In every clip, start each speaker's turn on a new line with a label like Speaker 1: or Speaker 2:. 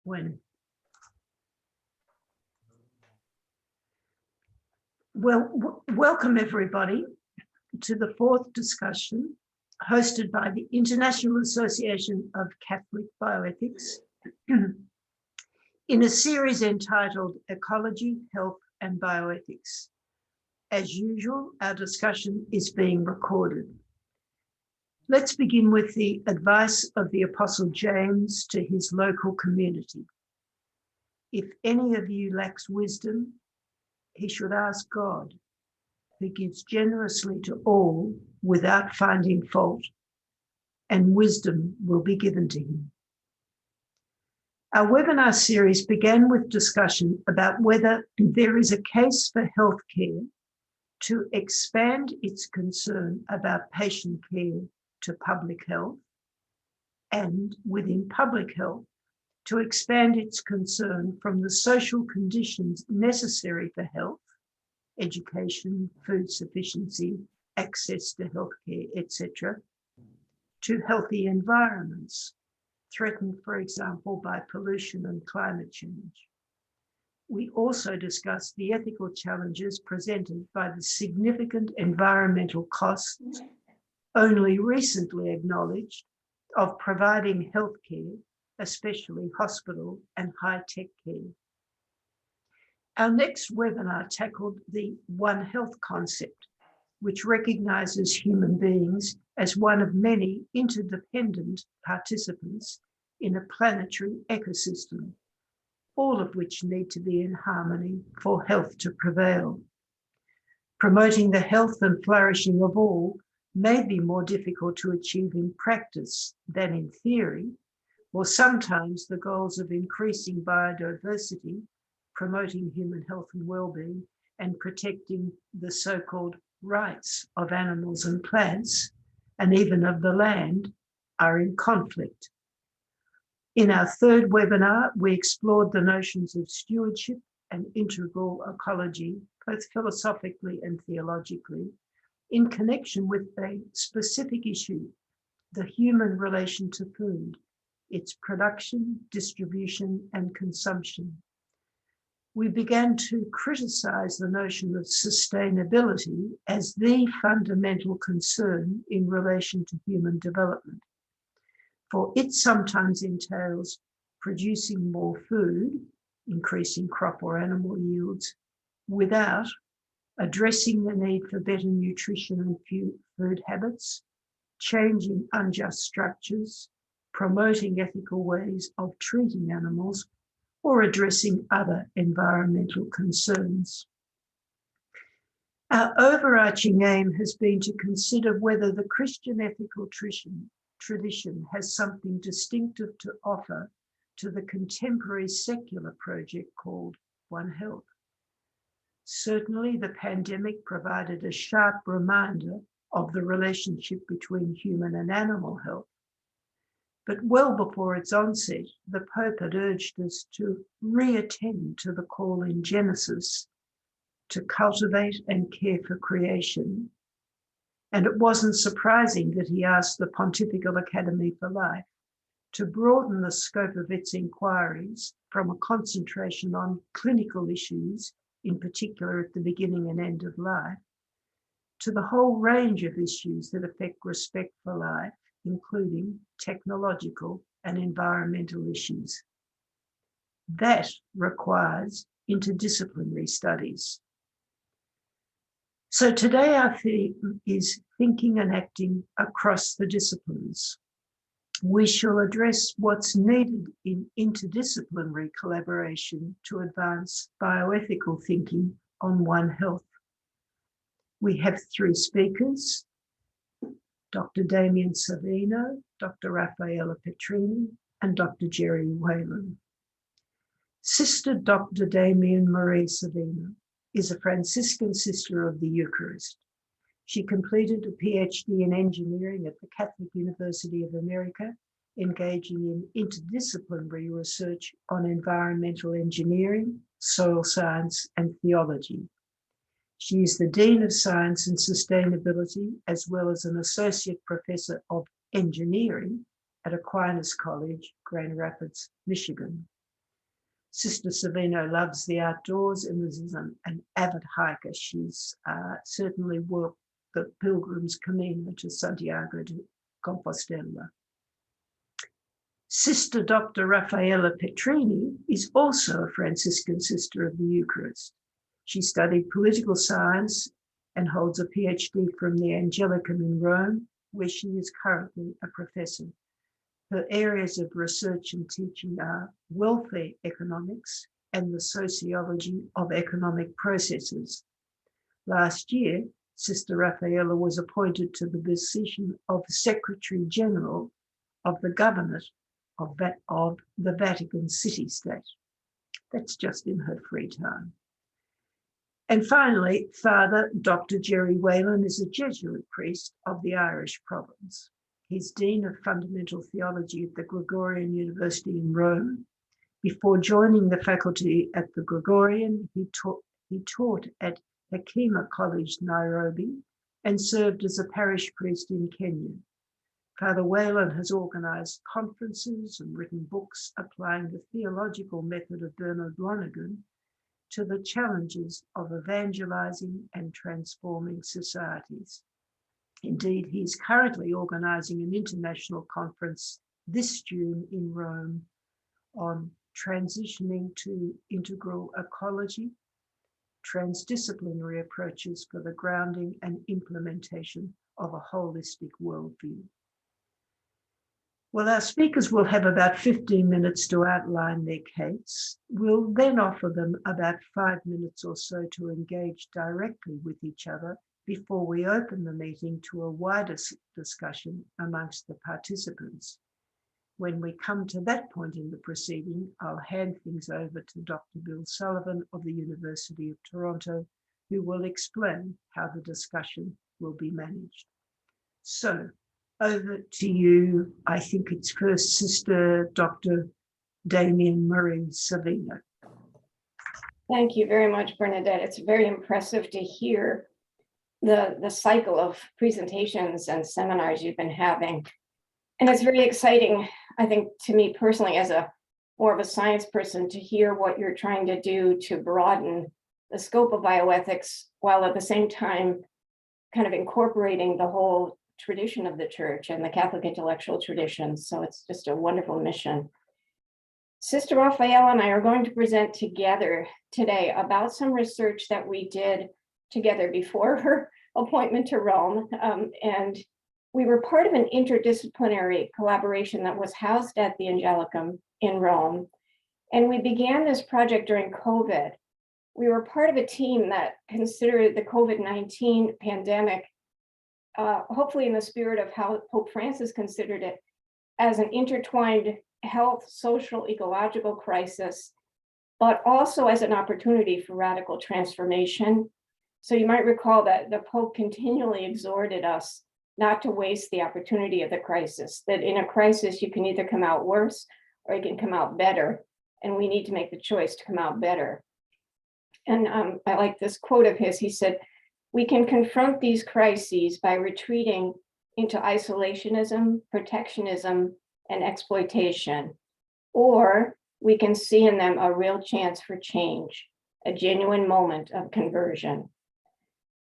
Speaker 1: When? Well, welcome everybody to the fourth discussion hosted by the International Association of Catholic Bioethics in a series entitled Ecology, Health and Bioethics. As usual, our discussion is being recorded. Let's begin with the advice of the Apostle James to his local community. If any of you lacks wisdom, he should ask God, who gives generously to all without finding fault, and wisdom will be given to him. Our webinar series began with discussion about whether there is a case for healthcare to expand its concern about patient care to public health, and within public health, to expand its concern from the social conditions necessary for health, education, food sufficiency, access to healthcare, etc., to healthy environments, threatened, for example, by pollution and climate change. We also discussed the ethical challenges presented by the significant environmental costs, only recently acknowledged, of providing healthcare, especially hospital and high-tech care. Our next webinar tackled the One Health concept, which recognises human beings as one of many interdependent participants in a planetary ecosystem, all of which need to be in harmony for health to prevail. Promoting the health and flourishing of all may be more difficult to achieve in practice than in theory, or sometimes the goals of increasing biodiversity, promoting human health and well-being, and protecting the so-called rights of animals and plants, and even of the land, are in conflict. In our third webinar, we explored the notions of stewardship and integral ecology, both philosophically and theologically, in connection with a specific issue, the human relation to food, its production, distribution, and consumption. We began to criticize the notion of sustainability as the fundamental concern in relation to human development, for it sometimes entails producing more food, increasing crop or animal yields, without addressing the need for better nutrition and food habits, changing unjust structures, promoting ethical ways of treating animals, or addressing other environmental concerns. Our overarching aim has been to consider whether the Christian ethical tradition has something distinctive to offer to the contemporary secular project called One Health. Certainly, the pandemic provided a sharp reminder of the relationship between human and animal health. But well before its onset, the Pope had urged us to reattend to the call in Genesis to cultivate and care for creation. And it wasn't surprising that he asked the Pontifical Academy for Life to broaden the scope of its inquiries from a concentration on clinical issues, in particular at the beginning and end of life, to the whole range of issues that affect respect for life, including technological and environmental issues. That requires interdisciplinary studies. So today our theme is thinking and acting across the disciplines. We shall address what's needed in interdisciplinary collaboration to advance bioethical thinking on One Health. We have three speakers: Dr. Damien Savino, Dr. Rafaella Petrini, and Dr. Gerry Whelan. Sister Dr. Damien Marie Savino is a Franciscan sister of the Eucharist. She completed a PhD in engineering at the Catholic University of America, engaging in interdisciplinary research on environmental engineering, soil science, and theology. She is the Dean of Science and Sustainability, as well as an Associate Professor of Engineering at Aquinas College, Grand Rapids, Michigan. Sister Savino loves the outdoors and is an avid hiker. She's certainly walked the Pilgrim's Camino to Santiago de Compostela. Sister Dr. Rafaella Petrini is also a Franciscan Sister of the Eucharist. She studied political science and holds a PhD from the Angelicum in Rome, where she is currently a professor. Her areas of research and teaching are welfare economics and the sociology of economic processes. Last year, Sister Rafaella was appointed to the position of Secretary General of the Government of the Vatican City-State. That's just in her free time. And finally, Father Dr. Gerry Whelan is a Jesuit priest of the Irish province. He's Dean of Fundamental Theology at the Gregorian University in Rome. Before joining the faculty at the Gregorian, he taught at Hekima College, Nairobi, and served as a parish priest in Kenya. Father Whelan has organised conferences and written books applying the theological method of Bernard Lonergan to the challenges of evangelising and transforming societies. Indeed, he is currently organising an international conference this June in Rome on transitioning to integral ecology, transdisciplinary approaches for the grounding and implementation of a holistic worldview. Well, our speakers will have about 15 minutes to outline their case. We'll then offer them about 5 minutes or so to engage directly with each other before we open the meeting to a wider discussion amongst the participants. When we come to that point in the proceeding, I'll hand things over to Dr. Bill Sullivan of the University of Toronto, who will explain how the discussion will be managed. So, over to you. I think it's first Sister Dr. Damien Marie Savino.
Speaker 2: Thank you very much, Bernadette. It's very impressive to hear the cycle of presentations and seminars you've been having. And it's very exciting, I think, to me personally, as more of a science person, to hear what you're trying to do to broaden the scope of bioethics, while at the same time kind of incorporating the whole tradition of the church and the Catholic intellectual tradition. So it's just a wonderful mission. Sister Rafaella and I are going to present together today about some research that we did together before her appointment to Rome. And we were part of an interdisciplinary collaboration that was housed at the Angelicum in Rome. And we began this project during COVID. We were part of a team that considered the COVID-19 pandemic, hopefully in the spirit of how Pope Francis considered it, as an intertwined health, social, ecological crisis, but also as an opportunity for radical transformation. So you might recall that the Pope continually exhorted us not to waste the opportunity of the crisis, that in a crisis you can either come out worse or you can come out better, and we need to make the choice to come out better. And I like this quote of his. He said, "We can confront these crises by retreating into isolationism, protectionism, and exploitation, or we can see in them a real chance for change, a genuine moment of conversion."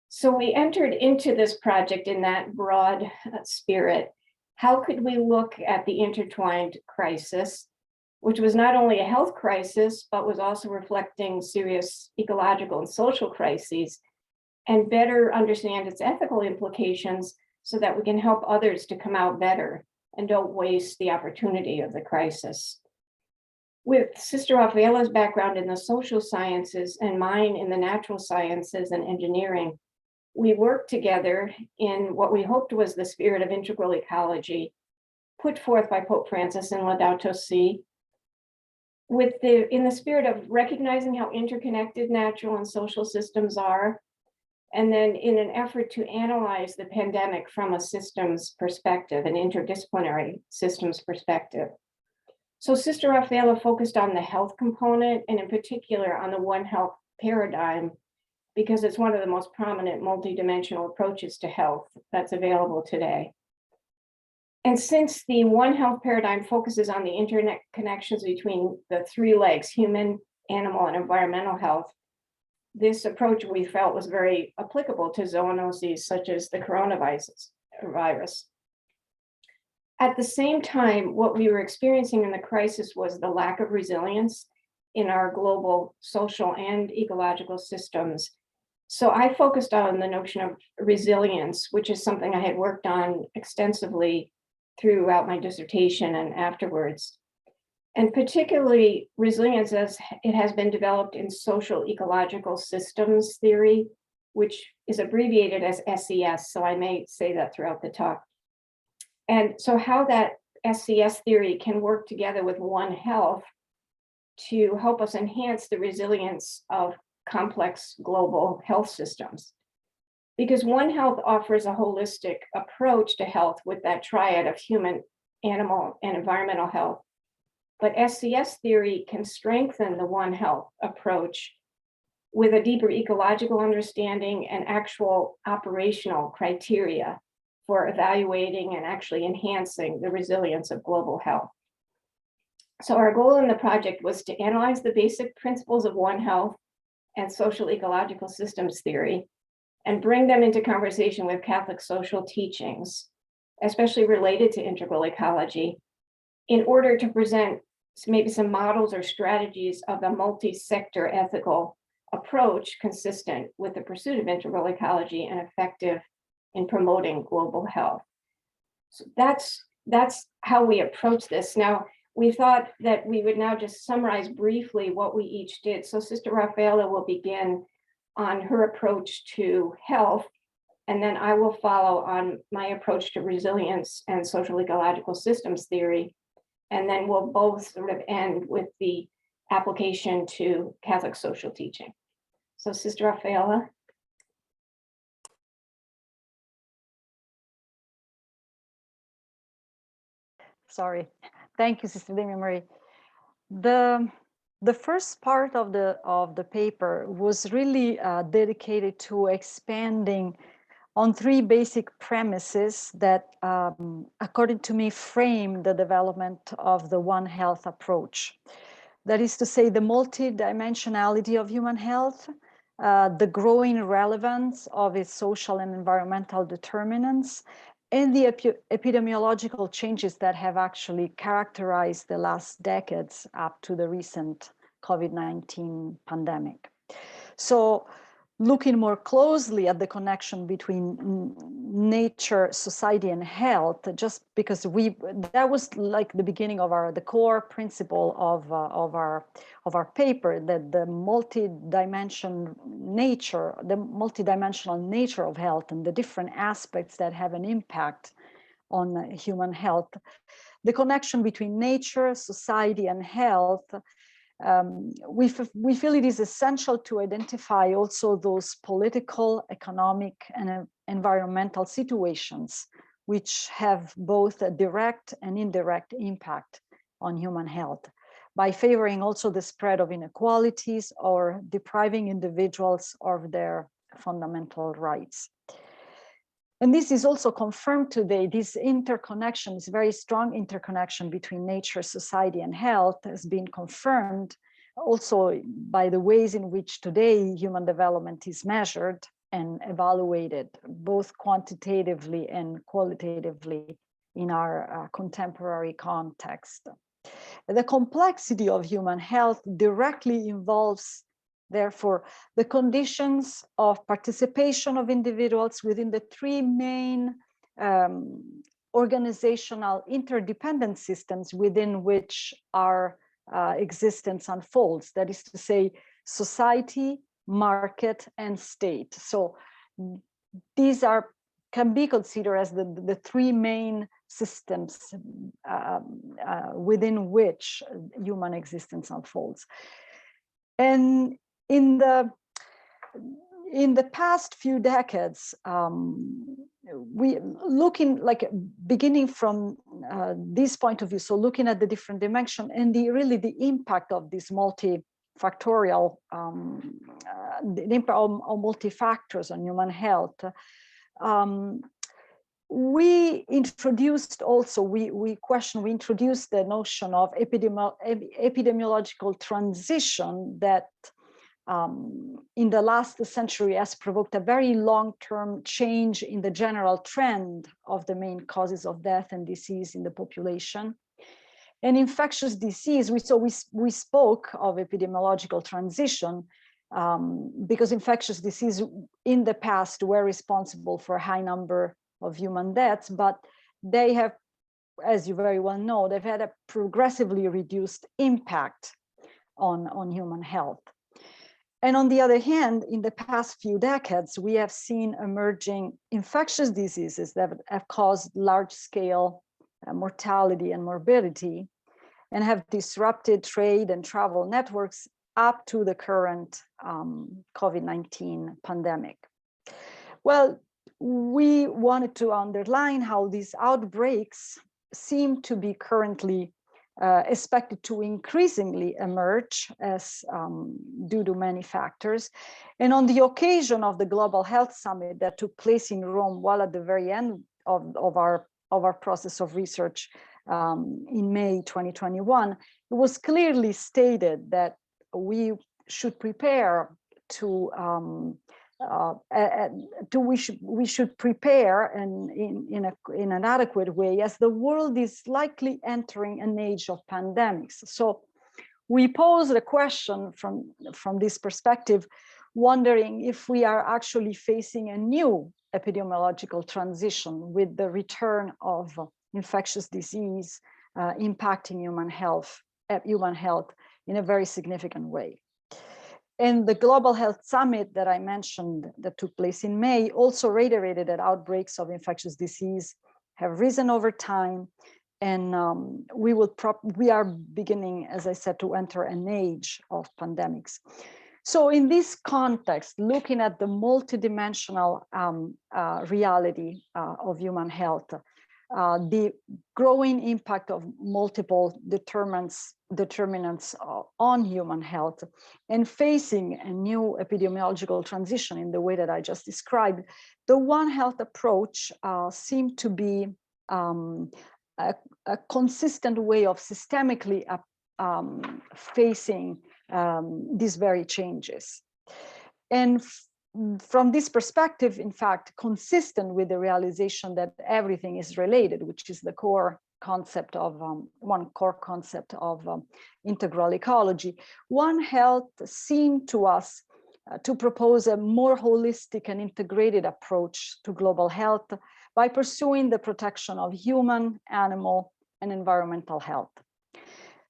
Speaker 2: So we entered into this project in that broad spirit. How could we look at the intertwined crisis, which was not only a health crisis, but was also reflecting serious ecological and social crises, and better understand its ethical implications so that we can help others to come out better and don't waste the opportunity of the crisis. With Sister Rafaella's background in the social sciences and mine in the natural sciences and engineering, we worked together in what we hoped was the spirit of integral ecology, put forth by Pope Francis in Laudato Si, in the spirit of recognizing how interconnected natural and social systems are, and then in an effort to analyze the pandemic from a systems perspective, an interdisciplinary systems perspective. So Sister Rafaella focused on the health component, and in particular on the One Health paradigm, because it's one of the most prominent multidimensional approaches to health that's available today. And since the One Health paradigm focuses on the internet connections between the three legs, human, animal and environmental health, this approach we felt was very applicable to zoonoses such as the coronavirus. At the same time, what we were experiencing in the crisis was the lack of resilience in our global social and ecological systems. So I focused on the notion of resilience, which is something I had worked on extensively throughout my dissertation and afterwards. And particularly resilience as it has been developed in social ecological systems theory, which is abbreviated as SES. So I may say that throughout the talk. And so how that SES theory can work together with One Health to help us enhance the resilience of complex global health systems. Because One Health offers a holistic approach to health with that triad of human, animal, and environmental health. But SCS theory can strengthen the One Health approach with a deeper ecological understanding and actual operational criteria for evaluating and actually enhancing the resilience of global health. So our goal in the project was to analyze the basic principles of One Health and social ecological systems theory and bring them into conversation with Catholic social teachings, especially related to integral ecology, in order to present maybe some models or strategies of a multi-sector ethical approach consistent with the pursuit of integral ecology and effective in promoting global health. So that's how we approach this. Now, we thought that we would now just summarize briefly what we each did. So Sister Rafaella will begin on her approach to health, and then I will follow on my approach to resilience and social ecological systems theory. And then we'll both sort of end with the application to Catholic social teaching. So Sister Rafaella.
Speaker 3: Sorry. Thank you, Sister Damien Marie. The first part of the paper was really dedicated to expanding on three basic premises that, according to me, frame the development of the One Health approach. That is to say, the multidimensionality of human health, the growing relevance of its social and environmental determinants, and the epidemiological changes that have actually characterized the last decades up to the recent COVID-19 pandemic. So, looking more closely at the connection between nature, society, and health, just because that was like the beginning of the core principle of our paper, that the multidimensional nature of health and the different aspects that have an impact on human health, the connection between nature, society, and health. We feel it is essential to identify also those political, economic, and environmental situations which have both a direct and indirect impact on human health, by favoring also the spread of inequalities or depriving individuals of their fundamental rights. And this is also confirmed today. This interconnection, this very strong interconnection between nature, society, and health has been confirmed also by the ways in which today human development is measured and evaluated, both quantitatively and qualitatively in our contemporary context. The complexity of human health directly involves, therefore, the conditions of participation of individuals within the three main organizational interdependent systems within which our existence unfolds. That is to say, society, market, and state. So these can be considered as the three main systems within which human existence unfolds. And in the past few decades, beginning from this point of view, so looking at the different dimension and the impact of this multifactorial, the impact of multi-factors on human health, we introduced also, we introduced the notion of epidemiological transition that in the last century has provoked a very long-term change in the general trend of the main causes of death and disease in the population. And infectious disease, we spoke of epidemiological transition because infectious disease in the past were responsible for a high number of human deaths, but they have, as you very well know, they've had a progressively reduced impact on human health. And on the other hand, in the past few decades, we have seen emerging infectious diseases that have caused large-scale mortality and morbidity and have disrupted trade and travel networks up to the current COVID-19 pandemic. Well, we wanted to underline how these outbreaks seem to be currently expected to increasingly emerge as due to many factors. And on the occasion of the Global Health Summit that took place in Rome, while at the very end of our process of research in May 2021, it was clearly stated that we should prepare we should prepare in an adequate way, as the world is likely entering an age of pandemics. So we pose the question from this perspective, wondering if we are actually facing a new epidemiological transition with the return of infectious disease impacting human health in a very significant way. And the Global Health Summit that I mentioned that took place in May also reiterated that outbreaks of infectious disease have risen over time, and we are beginning, as I said, to enter an age of pandemics. So in this context, looking at the multidimensional reality of human health, the growing impact of multiple determinants on human health, and facing a new epidemiological transition in the way that I just described, the One Health approach seemed to be a consistent way of systemically facing these very changes. And from this perspective, in fact, consistent with the realization that everything is related, which is the core concept of one core concept of integral ecology, One Health seemed to us to propose a more holistic and integrated approach to global health by pursuing the protection of human, animal, and environmental health.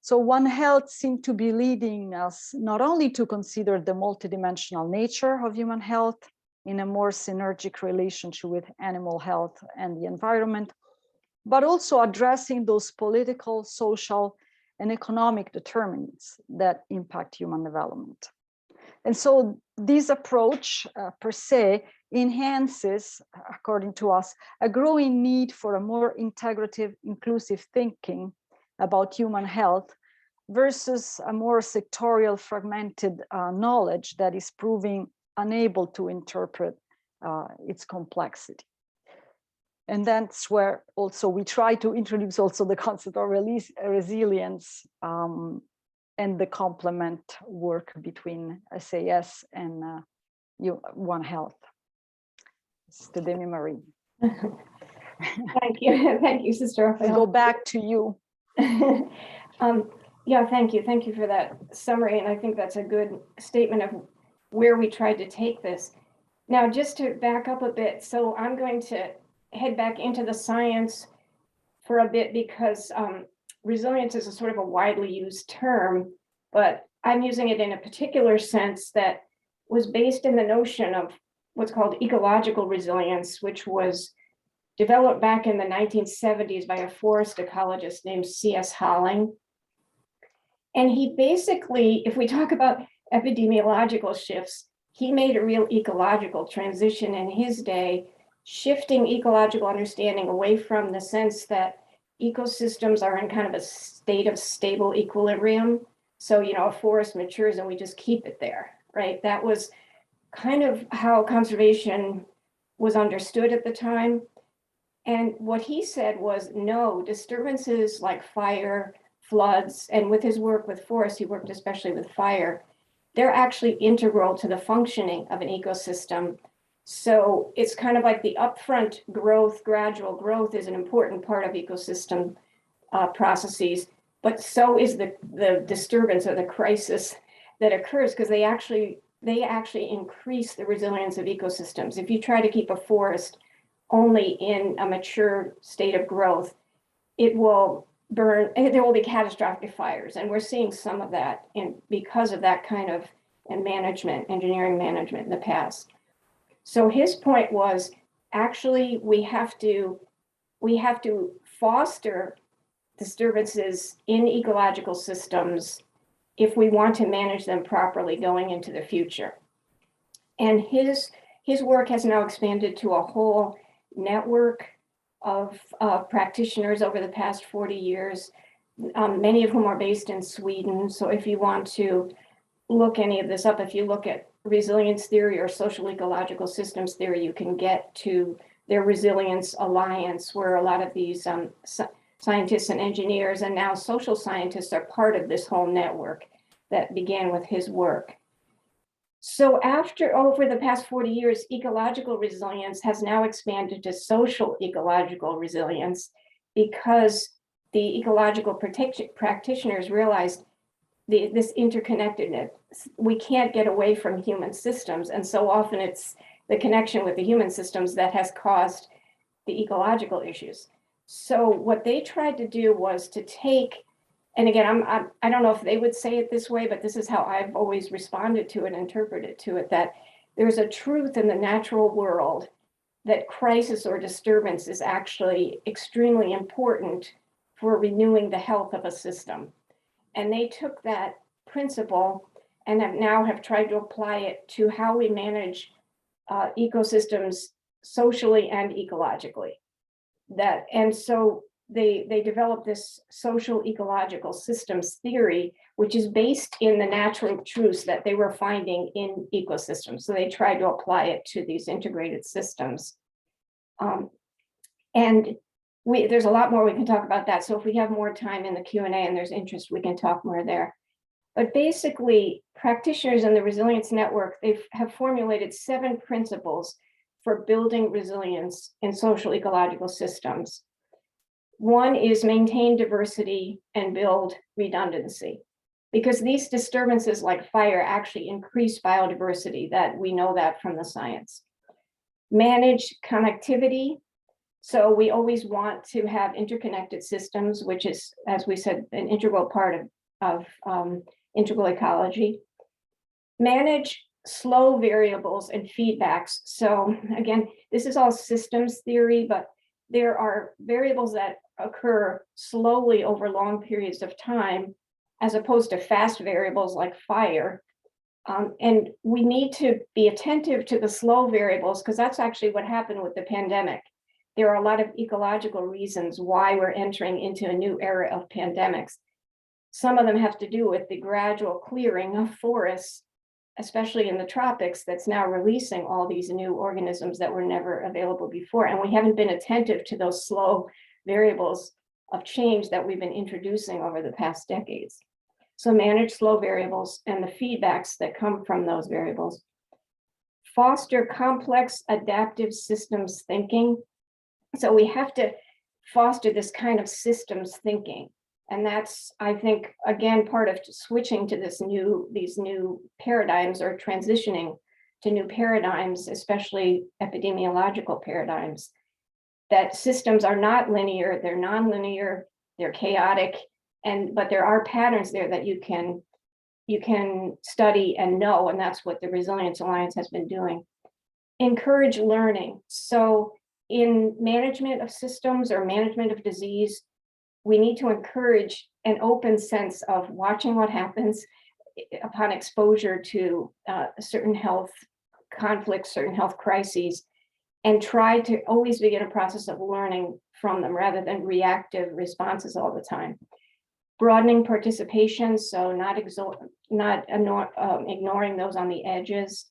Speaker 3: So One Health seemed to be leading us not only to consider the multidimensional nature of human health in a more synergic relationship with animal health and the environment, but also addressing those political, social, and economic determinants that impact human development. And so this approach per se enhances, according to us, a growing need for a more integrative, inclusive thinking about human health versus a more sectorial, fragmented knowledge that is proving unable to interpret its complexity. And that's where also we try to introduce also the concept of resilience and the complement work between SAS and One Health. It's to Damien Marie.
Speaker 2: Thank you, Sister Rafaella.
Speaker 3: I'll go back to you.
Speaker 2: Yeah, thank you. Thank you for that summary. And I think that's a good statement of where we tried to take this. Now, just to back up a bit, so I'm going to head back into the science for a bit because resilience is a sort of a widely used term, but I'm using it in a particular sense that was based in the notion of what's called ecological resilience, which was developed back in the 1970s by a forest ecologist named C.S. Holling. And he basically, if we talk about epidemiological shifts, he made a real ecological transition in his day, shifting ecological understanding away from the sense that ecosystems are in kind of a state of stable equilibrium. So, a forest matures and we just keep it there, right? That was kind of how conservation was understood at the time. And what he said was, no, disturbances like fire, floods, and with his work with forests, he worked especially with fire, they're actually integral to the functioning of an ecosystem. So it's kind of like the upfront growth, gradual growth is an important part of ecosystem processes, but so is the disturbance or the crisis that occurs, because they actually increase the resilience of ecosystems. If you try to keep a forest only in a mature state of growth, it will burn, there will be catastrophic fires. And we're seeing some of that because of that kind of engineering management in the past. So his point was, actually, we have to foster disturbances in ecological systems if we want to manage them properly going into the future. And his work has now expanded to a whole network of practitioners over the past 40 years, many of whom are based in Sweden. So if you want to look any of this up, if you look at resilience theory or social ecological systems theory, you can get to their Resilience Alliance, where a lot of these scientists and engineers and now social scientists are part of this whole network that began with his work. So over the past 40 years, ecological resilience has now expanded to social ecological resilience, because the ecological practitioners realized this interconnectedness. We can't get away from human systems. And so often it's the connection with the human systems that has caused the ecological issues. So what they tried to do was to take, and again, I don't know if they would say it this way, but this is how I've always responded to it, interpreted to it, that there's a truth in the natural world that crisis or disturbance is actually extremely important for renewing the health of a system. And they took that principle and have tried to apply it to how we manage ecosystems socially and ecologically. And so they developed this social ecological systems theory, which is based in the natural truths that they were finding in ecosystems. So they tried to apply it to these integrated systems. And there's a lot more we can talk about that. So if we have more time in the Q&A and there's interest, we can talk more there. But basically, practitioners in the Resilience Network, they have formulated 7 principles for building resilience in social ecological systems. One is maintain diversity and build redundancy, because these disturbances like fire actually increase biodiversity, that we know that from the science. Manage connectivity. So we always want to have interconnected systems, which is, as we said, an integral part of integral ecology. Manage slow variables and feedbacks. So again, this is all systems theory, but there are variables that occur slowly over long periods of time, as opposed to fast variables like fire. And we need to be attentive to the slow variables, because that's actually what happened with the pandemic. There are a lot of ecological reasons why we're entering into a new era of pandemics. Some of them have to do with the gradual clearing of forests, especially in the tropics, that's now releasing all these new organisms that were never available before. And we haven't been attentive to those slow variables of change that we've been introducing over the past decades. So manage slow variables and the feedbacks that come from those variables. Foster complex adaptive systems thinking. So we have to foster this kind of systems thinking. And that's, I think, again, part of switching to these new paradigms, or transitioning to new paradigms, especially epidemiological paradigms, that systems are not linear, they're nonlinear, they're chaotic, but there are patterns there that you can study and know, and that's what the Resilience Alliance has been doing. Encourage learning. So in management of systems or management of disease, we need to encourage an open sense of watching what happens upon exposure to certain health conflicts, certain health crises, and try to always begin a process of learning from them rather than reactive responses all the time. Broadening participation, so not ignoring those on the edges,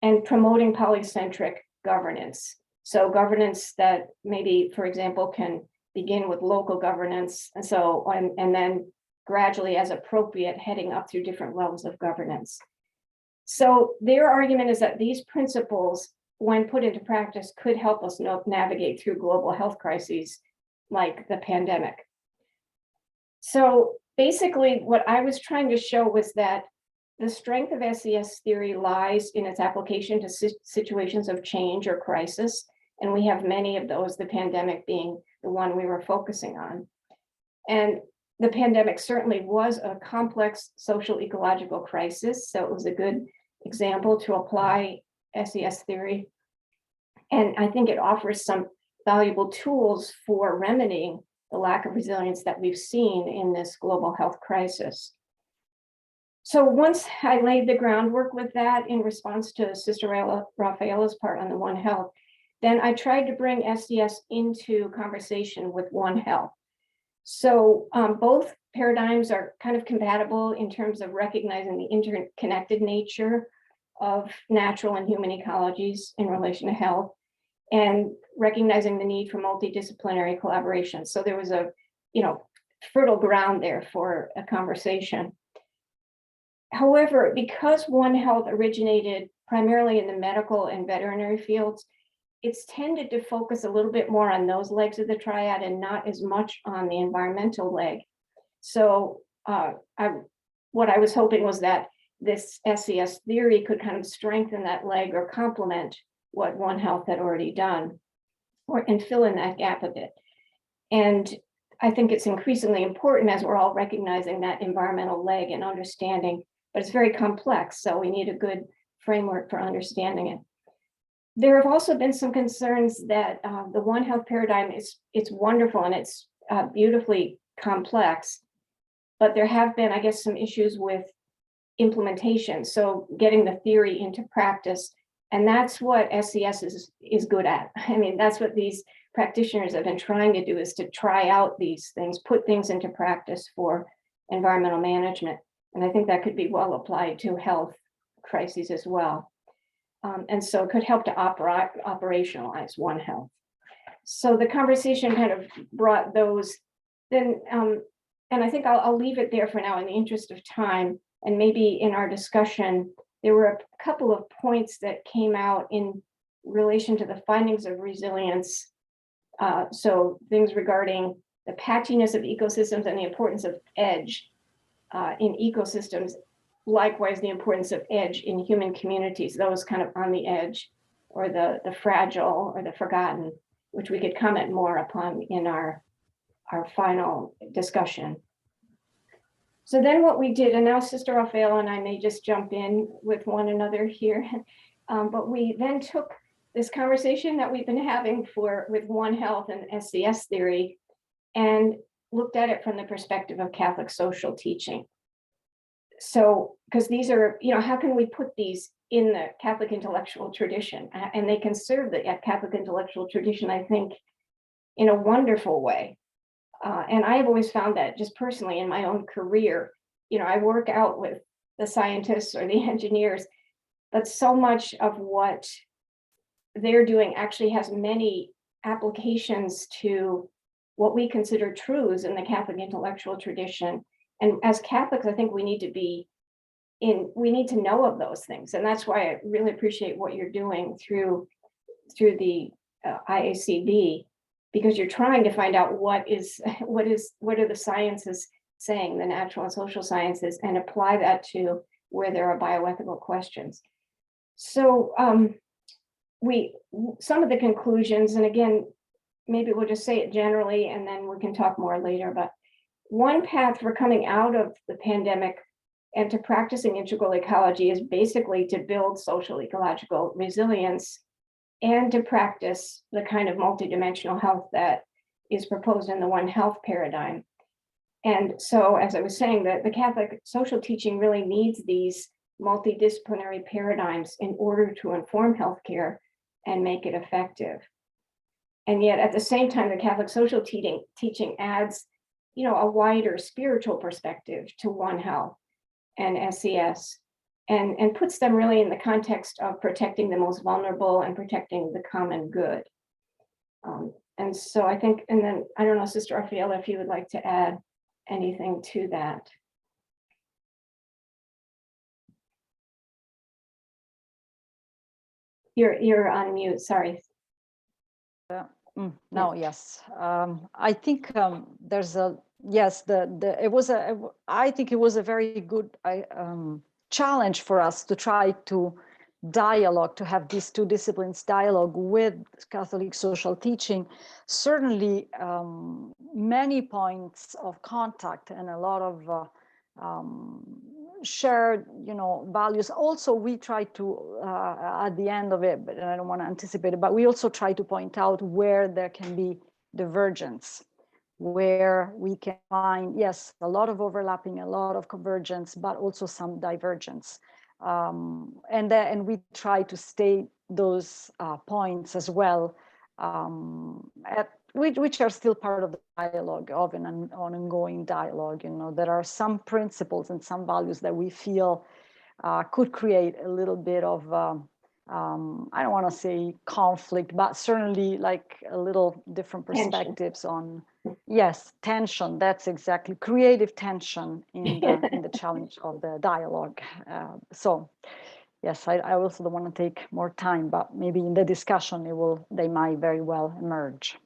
Speaker 2: and promoting polycentric governance. So governance that maybe, for example, can begin with local governance, and then gradually, as appropriate, heading up through different levels of governance. So their argument is that these principles, when put into practice, could help us navigate through global health crises like the pandemic. So basically, what I was trying to show was that the strength of SES theory lies in its application to situations of change or crisis, and we have many of those, the pandemic being the one we were focusing on. And the pandemic certainly was a complex social ecological crisis, so it was a good example to apply SES theory. And I think it offers some valuable tools for remedying the lack of resilience that we've seen in this global health crisis. So once I laid the groundwork with that in response to Sister Rafaella's part on the One Health, then I tried to bring SES into conversation with One Health. So both paradigms are kind of compatible in terms of recognizing the interconnected nature of natural and human ecologies in relation to health, and recognizing the need for multidisciplinary collaboration. So there was a, fertile ground there for a conversation. However, because One Health originated primarily in the medical and veterinary fields, it's tended to focus a little bit more on those legs of the triad and not as much on the environmental leg. So what I was hoping was that this SES theory could kind of strengthen that leg or complement what One Health had already done, and fill in that gap a bit. And I think it's increasingly important as we're all recognizing that environmental leg and understanding, but it's very complex, so we need a good framework for understanding it. There have also been some concerns that the One Health paradigm it's wonderful and it's beautifully complex, but there have been, I guess, some issues with implementation. So getting the theory into practice, and that's what SES is good at. I mean, that's what these practitioners have been trying to do, is to try out these things, put things into practice for environmental management. And I think that could be well applied to health crises as well. And so it could help to operationalize One Health. So the conversation kind of brought those, then, and I think I'll leave it there for now in the interest of time. And maybe in our discussion, there were a couple of points that came out in relation to the findings of resilience. So things regarding the patchiness of ecosystems and the importance of edge in ecosystems. Likewise, the importance of edge in human communities, those kind of on the edge, or the fragile or the forgotten, which we could comment more upon in our final discussion. So then what we did, and now Sister Rafaella and I may just jump in with one another here, but we then took this conversation that we've been having with One Health and SES theory and looked at it from the perspective of Catholic social teaching. So, because these are, how can we put these in the Catholic intellectual tradition? And they can serve the Catholic intellectual tradition, I think, in a wonderful way. And I have always found that just personally in my own career, I work out with the scientists or the engineers, but so much of what they're doing actually has many applications to what we consider truths in the Catholic intellectual tradition. And as Catholics, I think we need to know of those things. And that's why I really appreciate what you're doing through the IACB, because you're trying to find out what are the sciences saying, the natural and social sciences, and apply that to where there are bioethical questions. So some of the conclusions, and again, maybe we'll just say it generally and then we can talk more later, but one path for coming out of the pandemic and to practicing integral ecology is basically to build social ecological resilience and to practice the kind of multidimensional health that is proposed in the One Health paradigm. And so, as I was saying, the Catholic social teaching really needs these multidisciplinary paradigms in order to inform healthcare and make it effective. And yet, at the same time, the Catholic social teaching adds, a wider spiritual perspective to One Health and SES, and puts them really in the context of protecting the most vulnerable and protecting the common good. And so I think, and then I don't know, Sister Rafaella, if you would like to add anything to that. You're on mute, sorry.
Speaker 3: No, yes. I think there's a, yes, it was I think it was a very good challenge for us to try to dialogue, to have these two disciplines dialogue with Catholic social teaching. Certainly many points of contact and a lot of shared, values. Also, we try to, at the end of it, but I don't want to anticipate it, but we also try to point out where there can be divergence, where we can find, yes, a lot of overlapping, a lot of convergence, but also some divergence. And we try to state those points as well, which are still part of the dialogue, of an ongoing dialogue. There are some principles and some values that we feel could create a little bit of, I don't want to say conflict, but certainly like a little different perspectives on, yes, tension. That's exactly, creative tension in the challenge of the dialogue. So yes, I also don't want to take more time, but maybe in the discussion they might very well emerge.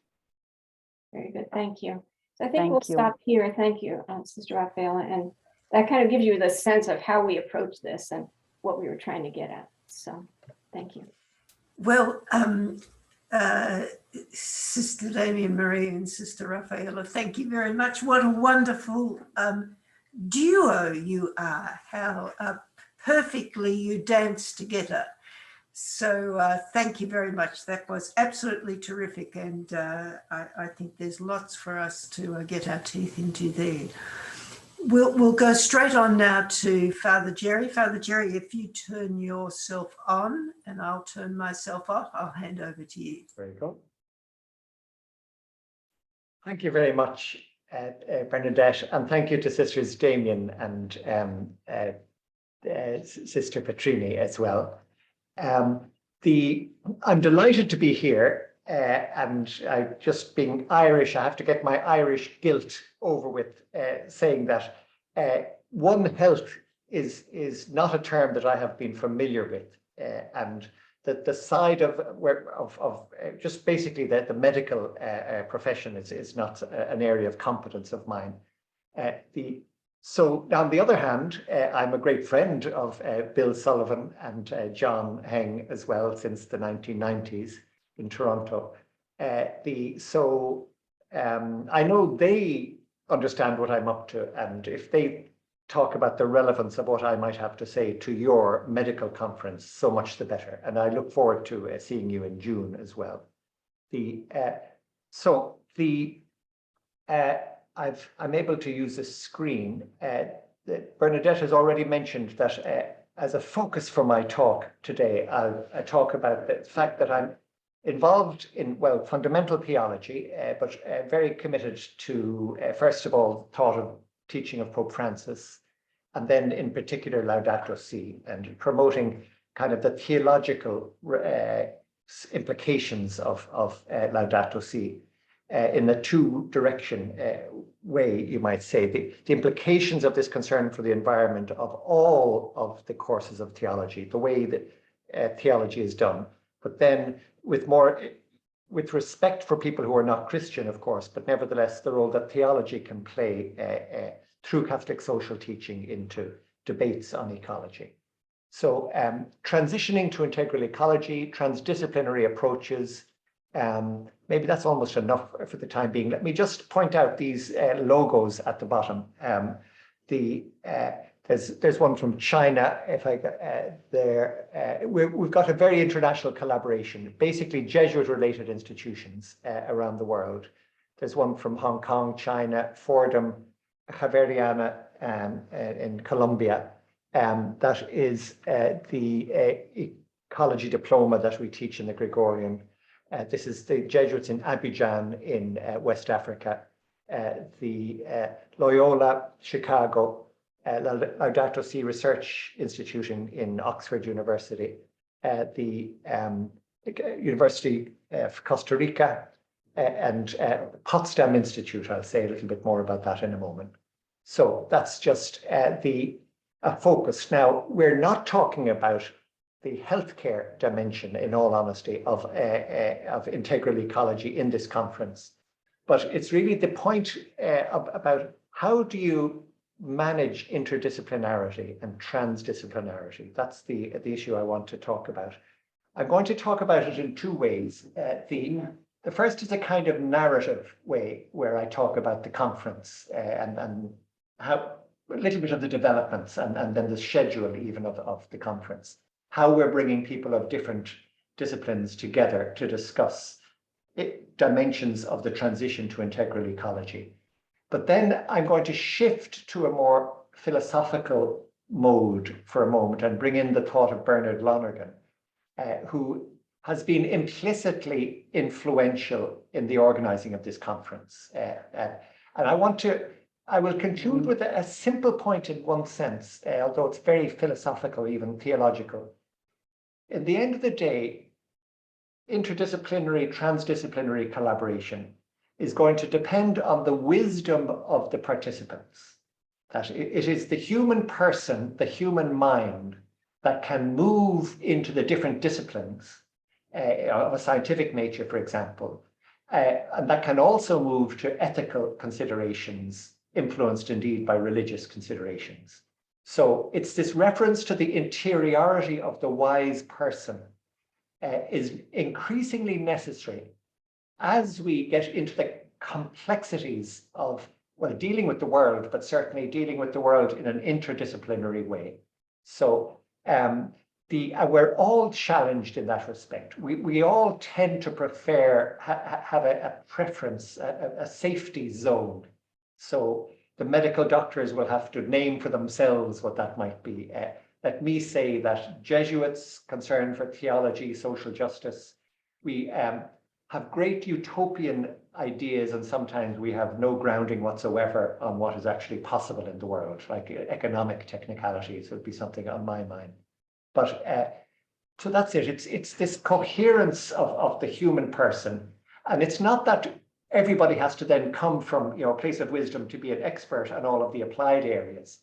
Speaker 2: Very good, thank you. So I think we'll stop here. Thank you, Sister Rafaella, and that kind of gives you the sense of how we approach this and what we were trying to get at. So thank you.
Speaker 1: Well, Sister Damien Marie and Sister Rafaella, thank you very much. What a wonderful duo you are. How perfectly you dance together. So thank you very much. That was absolutely terrific. And I think there's lots for us to get our teeth into there. We'll go straight on now to Father Gerry. Father Gerry, if you turn yourself on and I'll turn myself off, I'll hand over to you.
Speaker 4: Very good. Thank you very much, Bernadette, and thank you to Sisters Damien and Sister Petrini as well. I'm delighted to be here, and just being Irish, I have to get my Irish guilt over with saying that One Health is not a term that I have been familiar with, and that the side of just basically the medical profession is not an area of competence of mine. So on the other hand, I'm a great friend of Bill Sullivan and John Heng as well since the 1990s in Toronto. I know they understand what I'm up to, and if they talk about the relevance of what I might have to say to your medical conference, so much the better. And I look forward to seeing you in June as well. I'm able to use a screen. Bernadette has already mentioned that as a focus for my talk today, I'll talk about the fact that I'm involved in, well, fundamental theology, but very committed to, first of all, thought of teaching of Pope Francis, and then in particular Laudato Si, and promoting kind of the theological implications of Laudato Si. In the two-direction way, you might say, the implications of this concern for the environment of all of the courses of theology, the way that theology is done, but then with respect for people who are not Christian, of course, but nevertheless the role that theology can play through Catholic social teaching into debates on ecology. So transitioning to integral ecology, transdisciplinary approaches, maybe that's almost enough for the time being. Let me just point out these logos at the bottom. There's one from China. We've got a very international collaboration, basically Jesuit-related institutions around the world. There's one from Hong Kong, China, Fordham, Javeriana in Colombia. That is the ecology diploma that we teach in the Gregorian. This is the Jesuits in Abidjan in West Africa, the Loyola, Chicago, Laudato Si Research Institute in Oxford University, the University of Costa Rica, and Potsdam Institute. I'll say a little bit more about that in a moment. So that's just the focus. Now, we're not talking about the healthcare dimension, in all honesty, of integral ecology in this conference, but it's really the point about how do you manage interdisciplinarity and transdisciplinarity. That's the issue I want to talk about. I'm going to talk about it in two ways. The first is a kind of narrative way where I talk about the conference and how a little bit of the developments and then the schedule even of the conference, how we're bringing people of different disciplines together to discuss dimensions of the transition to integral ecology. But then I'm going to shift to a more philosophical mode for a moment and bring in the thought of Bernard Lonergan, who has been implicitly influential in the organizing of this conference. And I will conclude with a simple point in one sense, although it's very philosophical, even theological. At the end of the day, interdisciplinary, transdisciplinary collaboration is going to depend on the wisdom of the participants. That it is the human person, the human mind, that can move into the different disciplines of a scientific nature, for example, and that can also move to ethical considerations, influenced indeed by religious considerations. So it's this reference to the interiority of the wise person is increasingly necessary as we get into the complexities of, well, dealing with the world, but certainly dealing with the world in an interdisciplinary way. So we're all challenged in that respect. We all tend to prefer, have a preference, a safety zone. So the medical doctors will have to name for themselves what that might be. Let me say that Jesuits concerned for theology, social justice, we have great utopian ideas, and sometimes we have no grounding whatsoever on what is actually possible in the world, like economic technicalities would be something on my mind. But so that's it. It's this coherence of the human person, and it's not that everybody has to then come from a place of wisdom to be an expert on all of the applied areas,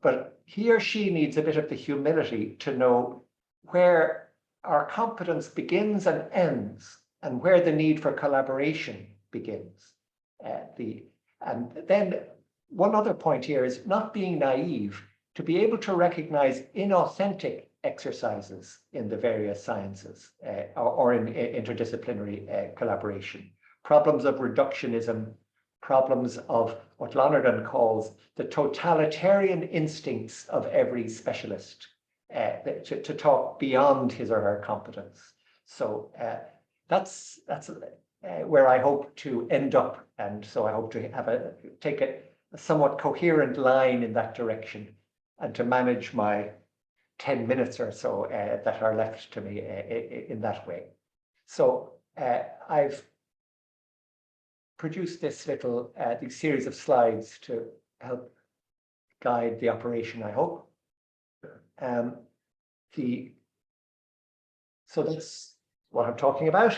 Speaker 4: but he or she needs a bit of the humility to know where our competence begins and ends, and where the need for collaboration begins. And then one other point here is not being naive, to be able to recognize inauthentic exercises in the various sciences or in interdisciplinary collaboration. Problems of reductionism, problems of what Lonergan calls the totalitarian instincts of every specialist, to talk beyond his or her competence. So that's where I hope to end up, and so I hope to take a somewhat coherent line in that direction, and to manage my 10 minutes or so that are left to me in that way. So I've produced this little series of slides to help guide the operation, I hope. So that's what I'm talking about.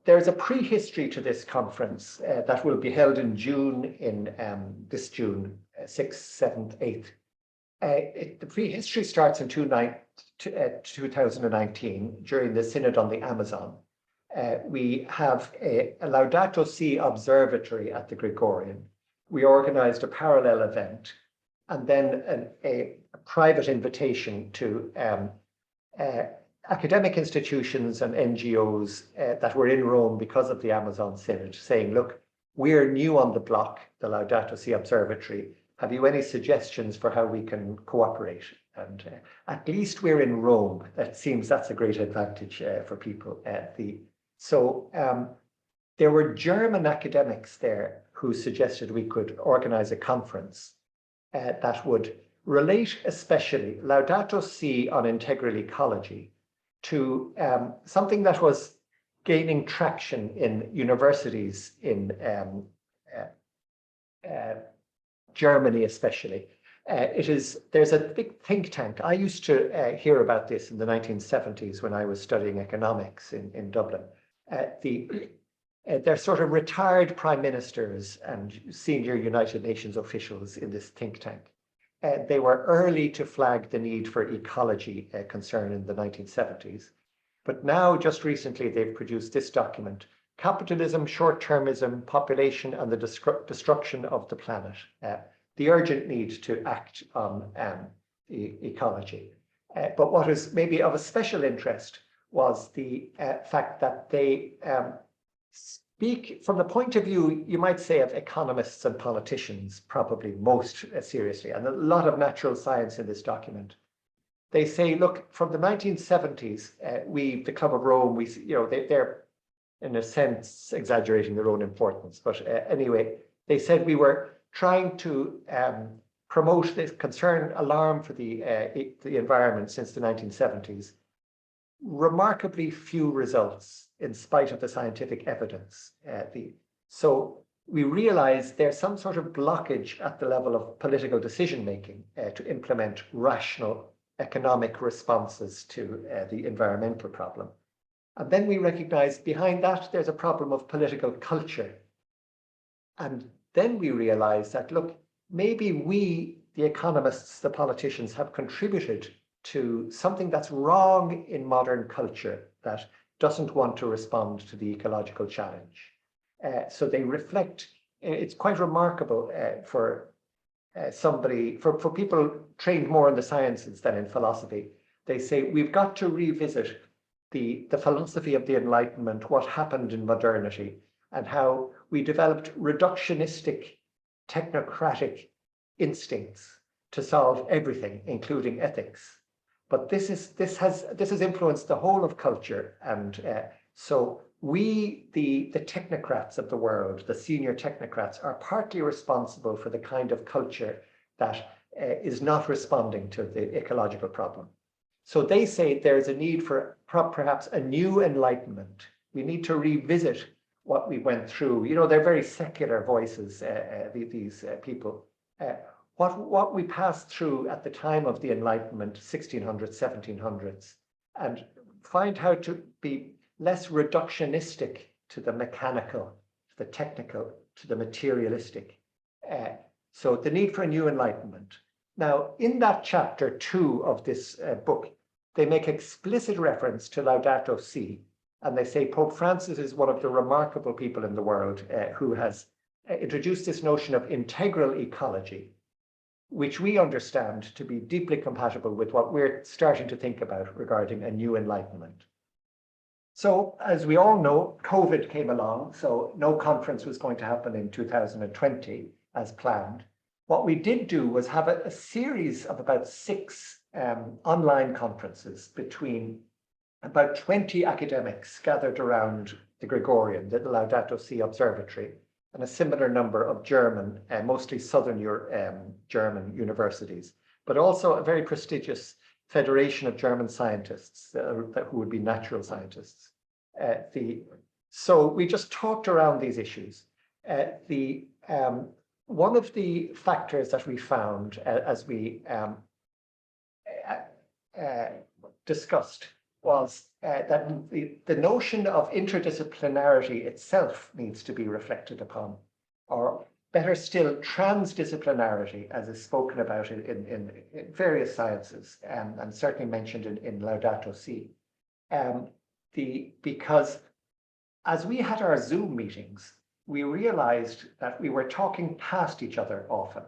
Speaker 4: There's a prehistory to this conference that will be held in June, this June, 6th, 7th, 8th. The prehistory starts in 2019 during the Synod on the Amazon. We have a Laudato Si observatory at the Gregorian. We organized a parallel event, and then a private invitation to academic institutions and NGOs that were in Rome because of the Amazon Synod, saying, look, we're new on the block, the Laudato Si Observatory. Have you any suggestions for how we can cooperate? And at least we're in Rome. That seems that's a great advantage for people. So there were German academics there who suggested we could organize a conference that would relate especially Laudato Si on integral ecology to something that was gaining traction in universities in Germany especially. There's a big think tank. I used to hear about this in the 1970s when I was studying economics in Dublin. They're sort of retired prime ministers and senior United Nations officials in this think tank. They were early to flag the need for ecology concern in the 1970s. But now, just recently, they've produced this document, Capitalism, Short-Termism, Population and the Destruction of the Planet, the urgent need to act on ecology. But what is maybe of a special interest was the fact that they speak from the point of view, you might say, of economists and politicians, probably most seriously, and a lot of natural science in this document. They say, look, from the 1970s, the Club of Rome, they're in a sense exaggerating their own importance, but anyway, they said we were trying to promote this concern, alarm for the environment since the 1970s. Remarkably few results in spite of the scientific evidence. So we realize there's some sort of blockage at the level of political decision making to implement rational economic responses to the environmental problem. And then we recognize behind that there's a problem of political culture. And then we realize that, look, maybe we, the economists, the politicians, have contributed to something that's wrong in modern culture that doesn't want to respond to the ecological challenge. So they reflect, it's quite remarkable for people trained more in the sciences than in philosophy. They say we've got to revisit the philosophy of the Enlightenment, what happened in modernity, and how we developed reductionistic, technocratic instincts to solve everything, including ethics. But this has influenced the whole of culture, and so we, the technocrats of the world, the senior technocrats, are partly responsible for the kind of culture that is not responding to the ecological problem. So they say there's a need for perhaps a new enlightenment. We need to revisit what we went through. You know, they're very secular voices, these people. What we passed through at the time of the Enlightenment, 1600s, 1700s, and find how to be less reductionistic to the mechanical, to the technical, to the materialistic. So the need for a new Enlightenment. Now, in that chapter 2 of this book, they make explicit reference to Laudato Si, and they say Pope Francis is one of the remarkable people in the world who has introduced this notion of integral ecology, which we understand to be deeply compatible with what we're starting to think about regarding a new enlightenment. So, as we all know, COVID came along, so no conference was going to happen in 2020 as planned. What we did do was have a series of about 6 online conferences between about 20 academics gathered around the Gregorian, the Laudato Si Observatory, and a similar number of German, mostly Southern German universities, but also a very prestigious Federation of German Scientists, who would be natural scientists. So we just talked around these issues. One of the factors that we found as we discussed was that the notion of interdisciplinarity itself needs to be reflected upon, or better still, transdisciplinarity, as is spoken about in various sciences, and certainly mentioned in Laudato Si. Because as we had our Zoom meetings, we realized that we were talking past each other often.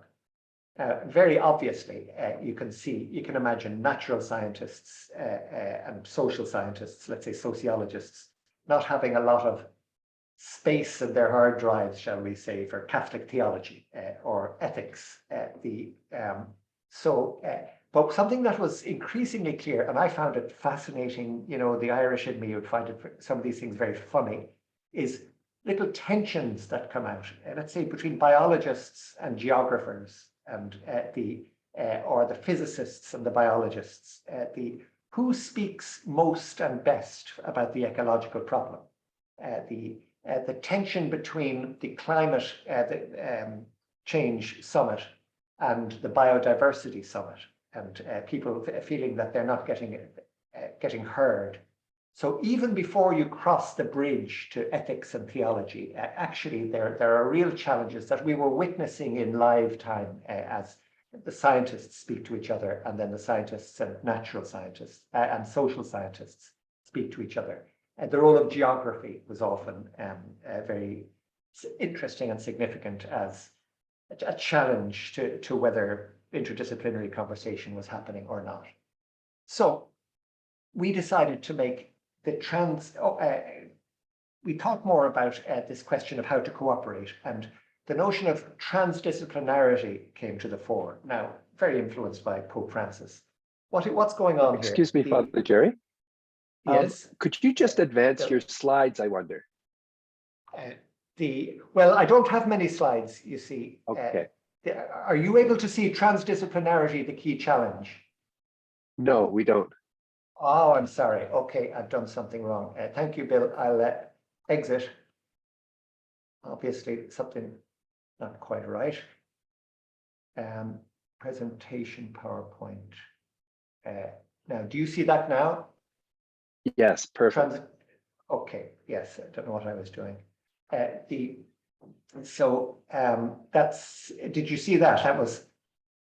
Speaker 4: Very obviously, you can imagine natural scientists and social scientists, let's say sociologists, not having a lot of space in their hard drives, shall we say, for Catholic theology or ethics. But something that was increasingly clear, and I found it fascinating, you know, the Irish in me would find some of these things very funny, is little tensions that come out, let's say between biologists and geographers, and or the physicists and the biologists, who speaks most and best about the ecological problem, the tension between the climate change summit and the biodiversity summit, and people feeling that they're not getting heard. So even before you cross the bridge to ethics and theology, actually there are real challenges that we were witnessing in live time as the scientists speak to each other, and then the scientists and natural scientists and social scientists speak to each other. The role of geography was often very interesting and significant as a challenge to whether interdisciplinary conversation was happening or not. So we decided to make the we thought more about this question of how to cooperate, and the notion of transdisciplinarity came to the fore. Now, very influenced by Pope Francis. What's going on here?
Speaker 5: Excuse me, Father Gerry.
Speaker 4: Yes.
Speaker 5: Could you just advance your slides, I wonder?
Speaker 4: Well, I don't have many slides, you see.
Speaker 5: Okay.
Speaker 4: Are you able to see transdisciplinarity, the key challenge?
Speaker 5: No, we don't.
Speaker 4: Oh, I'm sorry. Okay, I've done something wrong. Thank you, Bill. I'll exit. Obviously, something not quite right. Presentation PowerPoint. Now, do you see that now?
Speaker 5: Yes, perfect.
Speaker 4: Okay, yes, I don't know what I was doing. Did you see that? That was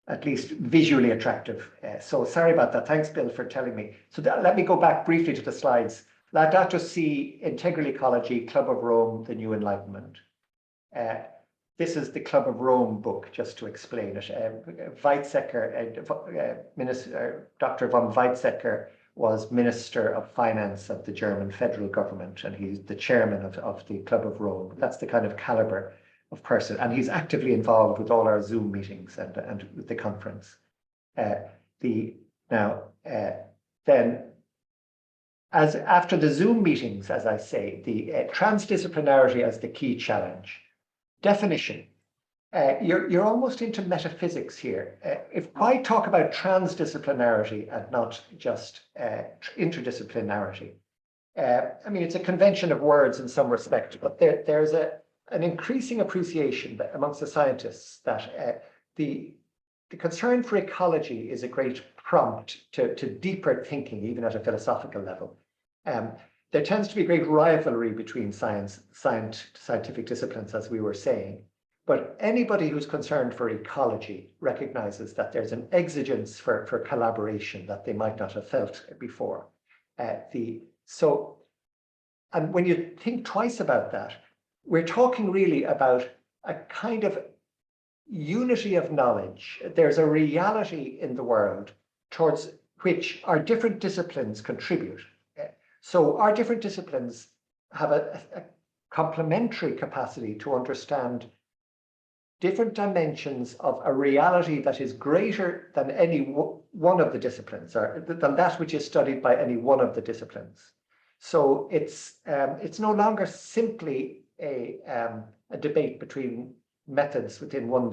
Speaker 4: at least visually attractive. So sorry about that. Thanks, Bill, for telling me. So let me go back briefly to the slides. Laudato Si, Integral Ecology, Club of Rome, The New Enlightenment. This is the Club of Rome book, just to explain it. Weizsäcker, Dr. von Weizsäcker was Minister of Finance of the German federal government, and he's the chairman of the Club of Rome. That's the kind of caliber of person, and he's actively involved with all our Zoom meetings and with the conference. After the Zoom meetings, as I say, the transdisciplinarity as the key challenge. Definition. You're almost into metaphysics here. Why talk about transdisciplinarity and not just interdisciplinarity? I mean, it's a convention of words in some respect, but there's an increasing appreciation amongst the scientists that the concern for ecology is a great prompt to deeper thinking, even at a philosophical level. There tends to be great rivalry between scientific disciplines, as we were saying. But anybody who's concerned for ecology recognizes that there's an exigence for collaboration that they might not have felt before. And when you think twice about that, we're talking really about a kind of unity of knowledge. There's a reality in the world towards which our different disciplines contribute. So our different disciplines have a complementary capacity to understand different dimensions of a reality that is greater than any one of the disciplines, or than that which is studied by any one of the disciplines. So it's no longer simply a debate between methods within one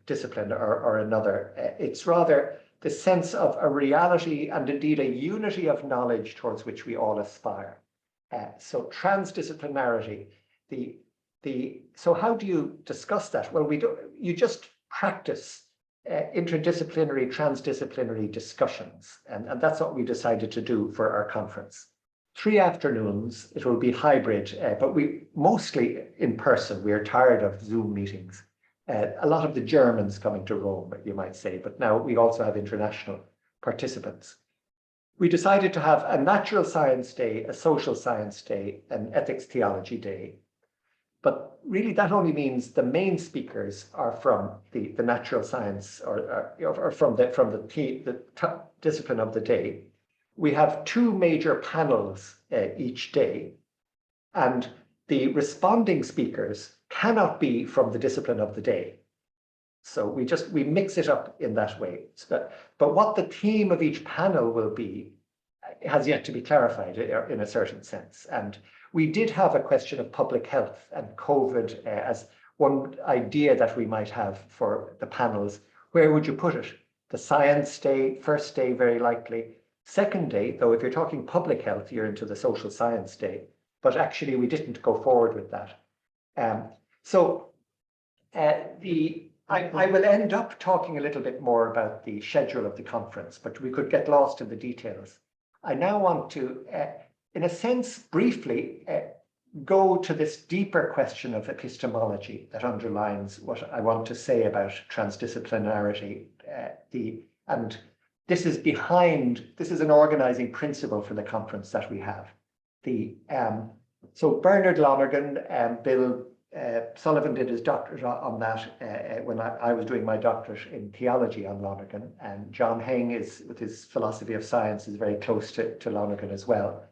Speaker 4: discipline or another. It's rather the sense of a reality and indeed a unity of knowledge towards which we all aspire. So transdisciplinarity, so how do you discuss that? Well, you just practice interdisciplinary, transdisciplinary discussions. And that's what we decided to do for our conference. 3 afternoons, it will be hybrid, but we mostly in person. We are tired of Zoom meetings. A lot of the Germans coming to Rome, you might say, but now we also have international participants. We decided to have a natural science day, a social science day, an ethics theology day. But really that only means the main speakers are from the natural science or from the discipline of the day. We have 2 major panels each day, and the responding speakers cannot be from the discipline of the day. So we mix it up in that way. But what the theme of each panel will be has yet to be clarified in a certain sense. And we did have a question of public health and COVID as one idea that we might have for the panels. Where would you put it? The science day, first day, very likely. Second day, though, if you're talking public health, you're into the social science day. But actually, we didn't go forward with that. I will end up talking a little bit more about the schedule of the conference, but we could get lost in the details. I now want to, in a sense, briefly go to this deeper question of epistemology that underlines what I want to say about transdisciplinarity. And this is an organizing principle for the conference that we have. So Bernard Lonergan and Bill Sullivan did his doctorate on that when I was doing my doctorate in theology on Lonergan, and John Heng is, with his philosophy of science, is very close to Lonergan as well.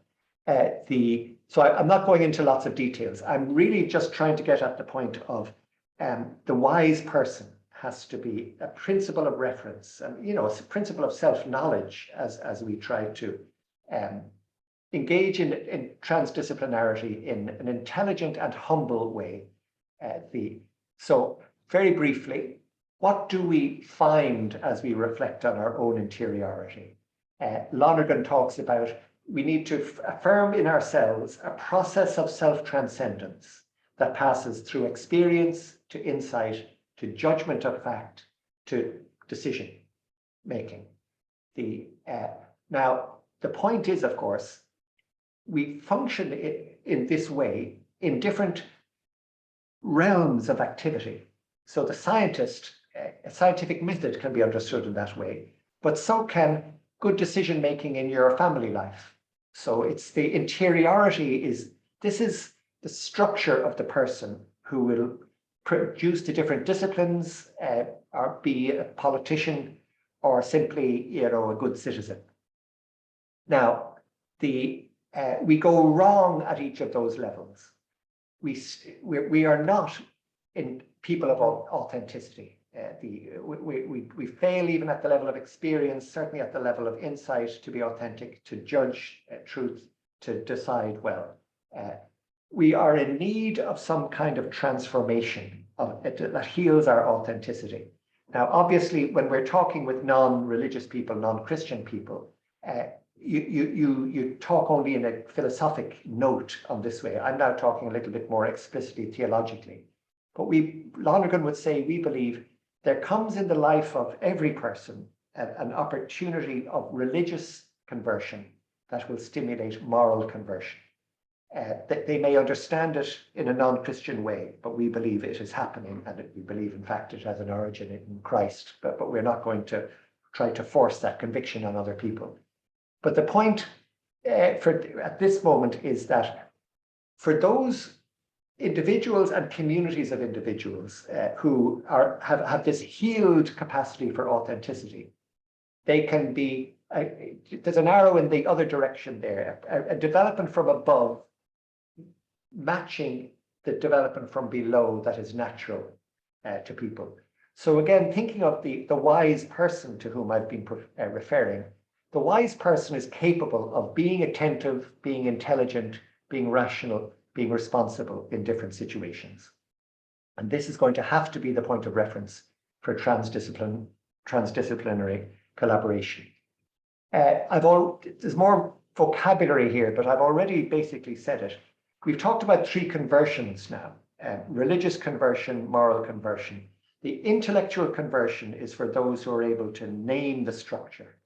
Speaker 4: So I'm not going into lots of details. I'm really just trying to get at the point of the wise person has to be a principle of reference, and it's a principle of self-knowledge as we try to engage in transdisciplinarity in an intelligent and humble way. So very briefly, what do we find as we reflect on our own interiority? Lonergan talks about we need to affirm in ourselves a process of self-transcendence that passes through experience to insight, to judgment of fact, to decision making. Now, the point is, of course, we function in this way in different realms of activity. So the scientist, a scientific method can be understood in that way, but so can good decision making in your family life. So it's the interiority this is the structure of the person who will produce the different disciplines, or be a politician, or simply, a good citizen. Now, we go wrong at each of those levels. We are not in people of authenticity. We fail even at the level of experience, certainly at the level of insight, to be authentic, to judge truth, to decide well. We are in need of some kind of transformation that heals our authenticity. Now, obviously, when we're talking with non-religious people, non-Christian people, you talk only in a philosophic note on this way. I'm now talking a little bit more explicitly theologically. But Lonergan would say, we believe there comes in the life of every person an opportunity of religious conversion that will stimulate moral conversion. They may understand it in a non-Christian way, but we believe it is happening, and we believe, in fact, it has an origin in Christ, but we're not going to try to force that conviction on other people. But the point at this moment is that for those individuals and communities of individuals who have this healed capacity for authenticity, they can be, there's an arrow in the other direction there, a development from above matching the development from below that is natural to people. So again, thinking of the wise person to whom I've been referring, the wise person is capable of being attentive, being intelligent, being rational, being responsible in different situations. And this is going to have to be the point of reference for transdisciplinary collaboration. There's more vocabulary here, but I've already basically said it. We've talked about three conversions now: religious conversion, moral conversion. The intellectual conversion is for those who are able to name the structure.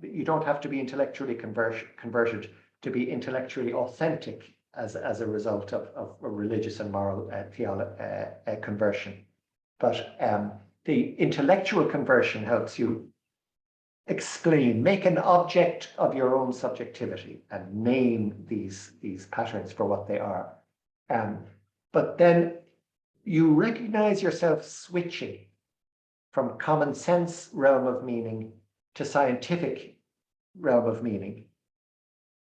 Speaker 4: You don't have to be intellectually converted to be intellectually authentic as a result of a religious and moral conversion. But the intellectual conversion helps you explain, make an object of your own subjectivity and name these patterns for what they are. But then you recognize yourself switching from common sense realm of meaning to scientific realm of meaning.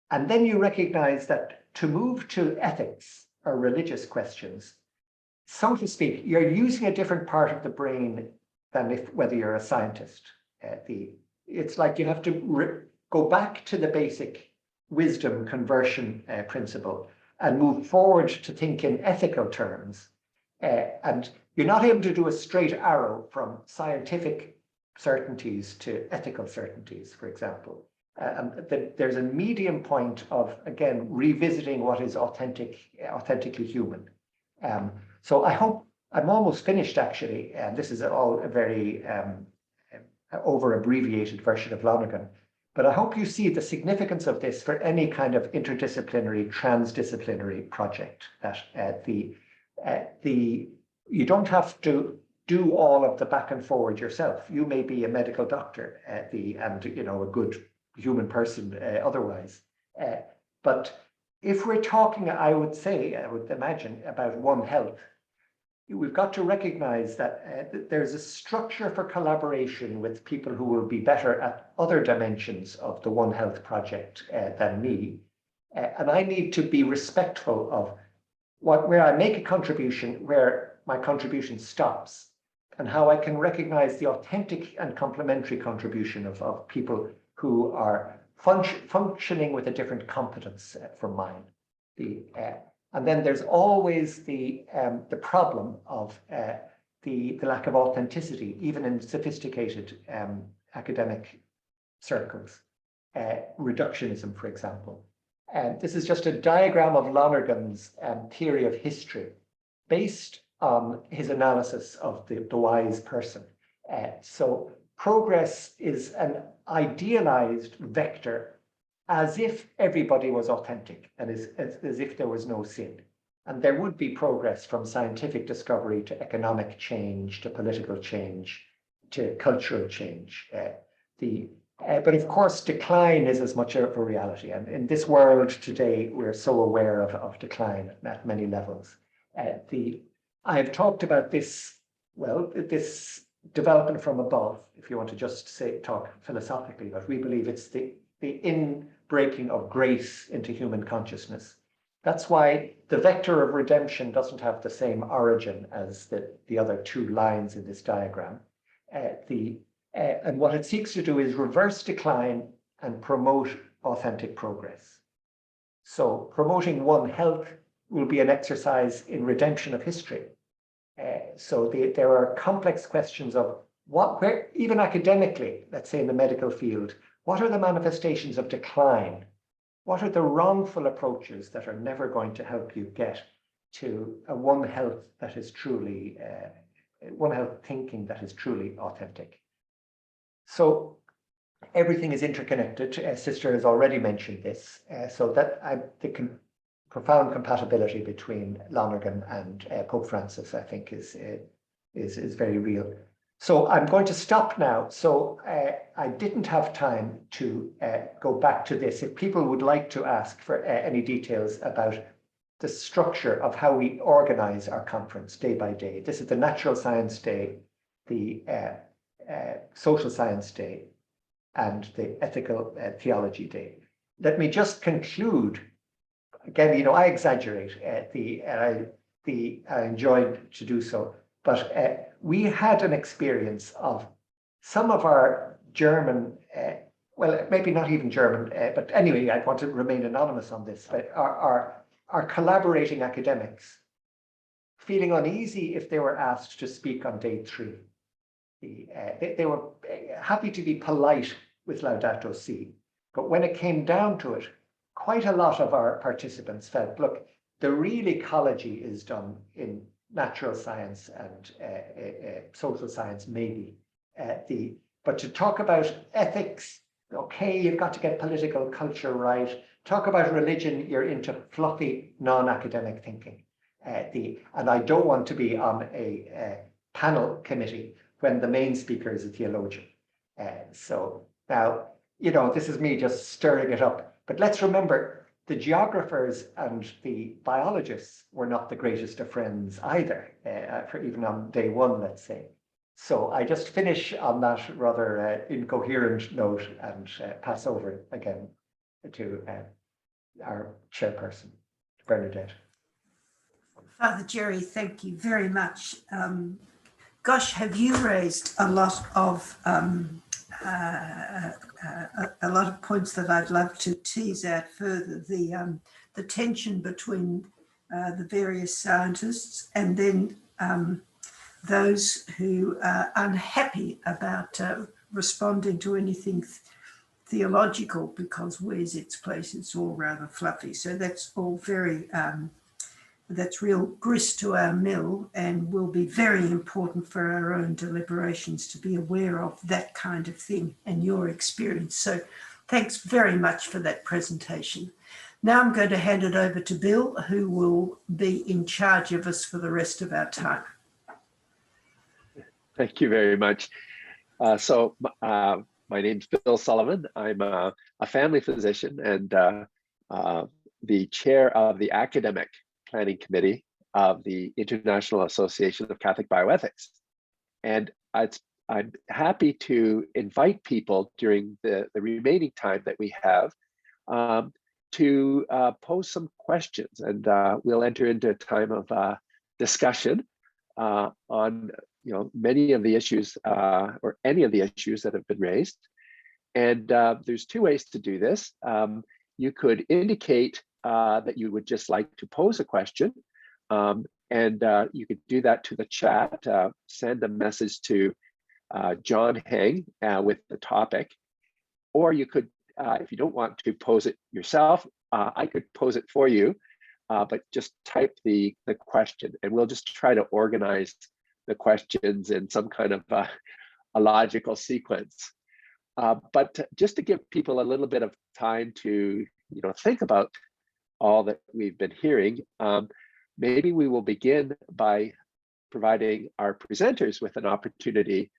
Speaker 4: And then you recognize that to move to ethics or religious questions, so to speak, you're using a different part of the brain than whether you're a scientist. It's like you have to go back to the basic wisdom conversion principle and move forward to think in ethical terms. And you're not able to do a straight arrow from scientific certainties to ethical certainties, for example. There's a medium point of, again, revisiting what is authentically human. So I hope I'm almost finished, actually, and this is all a very over-abbreviated version of Lonergan. But I hope you see the significance of this for any kind of interdisciplinary, transdisciplinary project, that you don't have to do all of the back and forward yourself. You may be a medical doctor and a good human person otherwise. But if we're talking, I would imagine, about One Health, we've got to recognize that there's a structure for collaboration with people who will be better at other dimensions of the One Health project than me. And I need to be respectful of where I make a contribution, where my contribution stops, and how I can recognize the authentic and complementary contribution of people who are functioning with a different competence from mine. And then there's always the problem of the lack of authenticity, even in sophisticated academic circles. Reductionism, for example. This is just a diagram of Lonergan's theory of history, based on his analysis of the wise person. So progress is an idealized vector, as if everybody was authentic and as if there was no sin. And there would be progress from scientific discovery to economic change, to political change, to cultural change. But of course, decline is as much of a reality. And in this world today, we're so aware of decline at many levels. I have talked about this, this development from above, if you want to just talk philosophically, but we believe it's the inbreaking of grace into human consciousness. That's why the vector of redemption doesn't have the same origin as the other two lines in this diagram. And what it seeks to do is reverse decline and promote authentic progress. So promoting One Health will be an exercise in redemption of history. So there are complex questions of where, even academically, let's say in the medical field, what are the manifestations of decline? What are the wrongful approaches that are never going to help you get to a One Health that is truly, One Health thinking that is truly authentic? So everything is interconnected. Sister has already mentioned this. So that the profound compatibility between Lonergan and Pope Francis, I think, is very real. So I'm going to stop now. So I didn't have time to go back to this. If people would like to ask for any details about the structure of how we organize our conference day by day. This is the Natural Science Day, the Social Science Day, and the Ethical Theology Day. Let me just conclude. Again, I exaggerate. I enjoyed to do so, but we had an experience of some of our German, well, maybe not even German, but anyway, I want to remain anonymous on this. But our collaborating academics feeling uneasy if they were asked to speak on day 3. They were happy to be polite with Laudato Si, but when it came down to it, quite a lot of our participants felt, look, the real ecology is done in natural science and social science, maybe. But to talk about ethics, okay, you've got to get political culture right. Talk about religion, you're into fluffy, non-academic thinking. And I don't want to be on a panel committee when the main speaker is a theologian. So now, this is me just stirring it up. But let's remember, the geographers and the biologists were not the greatest of friends either, for even on day 1, let's say. So I just finish on that rather incoherent note and pass over again to our chairperson, Bernadette.
Speaker 1: Father Gerry, thank you very much. Gosh, have you raised a lot of points that I'd love to tease out further. The tension between the various scientists and then those who are unhappy about responding to anything theological, because where's its place? It's all rather fluffy. So that's all very, that's real grist to our mill, and will be very important for our own deliberations to be aware of that kind of thing and your experience. So Thanks very much for that presentation. Now I'm going to hand it over to Bill, who will be in charge of us for the rest of our time.
Speaker 5: Thank you very much. My name's Bill Sullivan. I'm a family physician and the chair of the Academic Planning Committee of the International Association of Catholic Bioethics. And I'm happy to invite people during the remaining time that we have to pose some questions, and we'll enter into a time of discussion on many of the issues or any of the issues that have been raised. And there's two ways to do this. You could indicate that you would just like to pose a question, and you could do that to the chat, send a message to John Heng with the topic, or you could, if you don't want to pose it yourself, I could pose it for you, but just type the question, and we'll just try to organize the questions in some kind of a logical sequence. But just to give people a little bit of time to think about all that we've been hearing, maybe we will begin by providing our presenters with an opportunity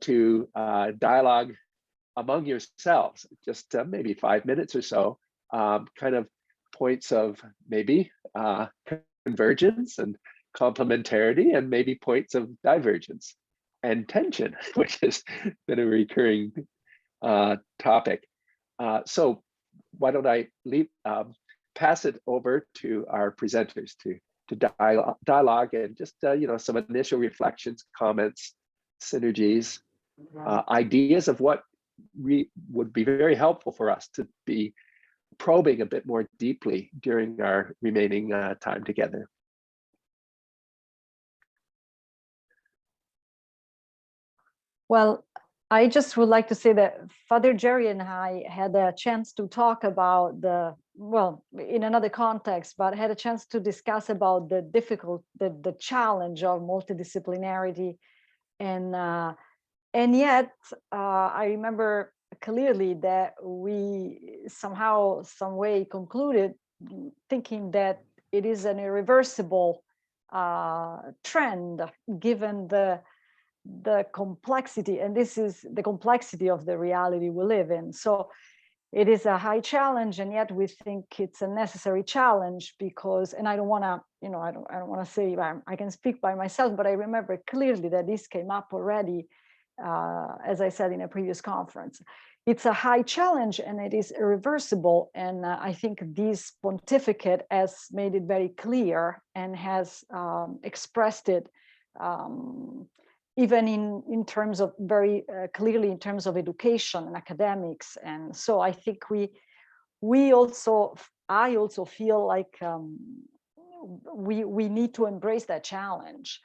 Speaker 5: to dialogue among yourselves, just maybe 5 minutes or so, kind of points of maybe convergence and complementarity, and maybe points of divergence and tension, which has been a recurring topic. So why don't I pass it over to our presenters to dialogue and just some initial reflections, comments, synergies, ideas of what would be very helpful for us to be probing a bit more deeply during our remaining time together.
Speaker 3: Well, I just would like to say that Fr Gerry and I had a chance to talk about in another context, but had a chance to discuss about the challenge of multidisciplinarity. And yet, I remember clearly that we somehow, some way concluded thinking that it is an irreversible trend, given the complexity, and this is the complexity of the reality we live in. So it is a high challenge, and yet we think it's a necessary challenge because, and I don't want to, I don't want to say I can speak by myself, but I remember clearly that this came up already, as I said in a previous conference. It's a high challenge and it is irreversible, and I think this pontificate has made it very clear and has expressed it even in terms of very clearly in terms of education and academics. And so I think I also feel like we need to embrace that challenge.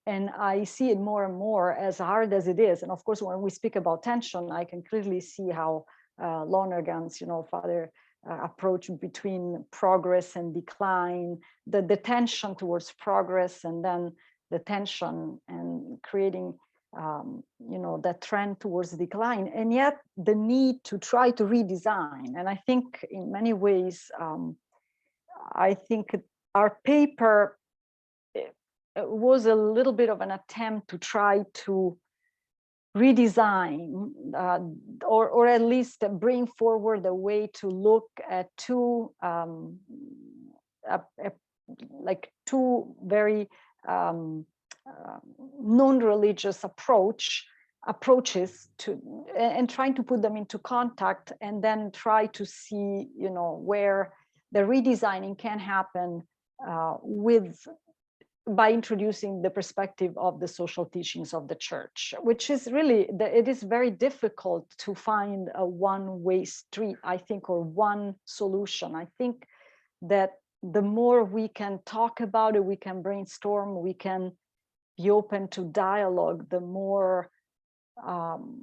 Speaker 3: And I see it more and more, as hard as it is. And of course, when we speak about tension, I can clearly see how Lonergan's, father approach between progress and decline, the tension towards progress, and then the tension and creating, that trend towards decline, and yet the need to try to redesign. And I think in many ways, I think our paper was a little bit of an attempt to try to redesign or at least bring forward a way to look at two very non-religious approaches to, and trying to put them into contact, and then try to see where the redesigning can happen by introducing the perspective of the social teachings of the church, which is really, it is very difficult to find a one-way street, I think, or one solution. I think that the more we can talk about it, we can brainstorm, we can be open to dialogue, the more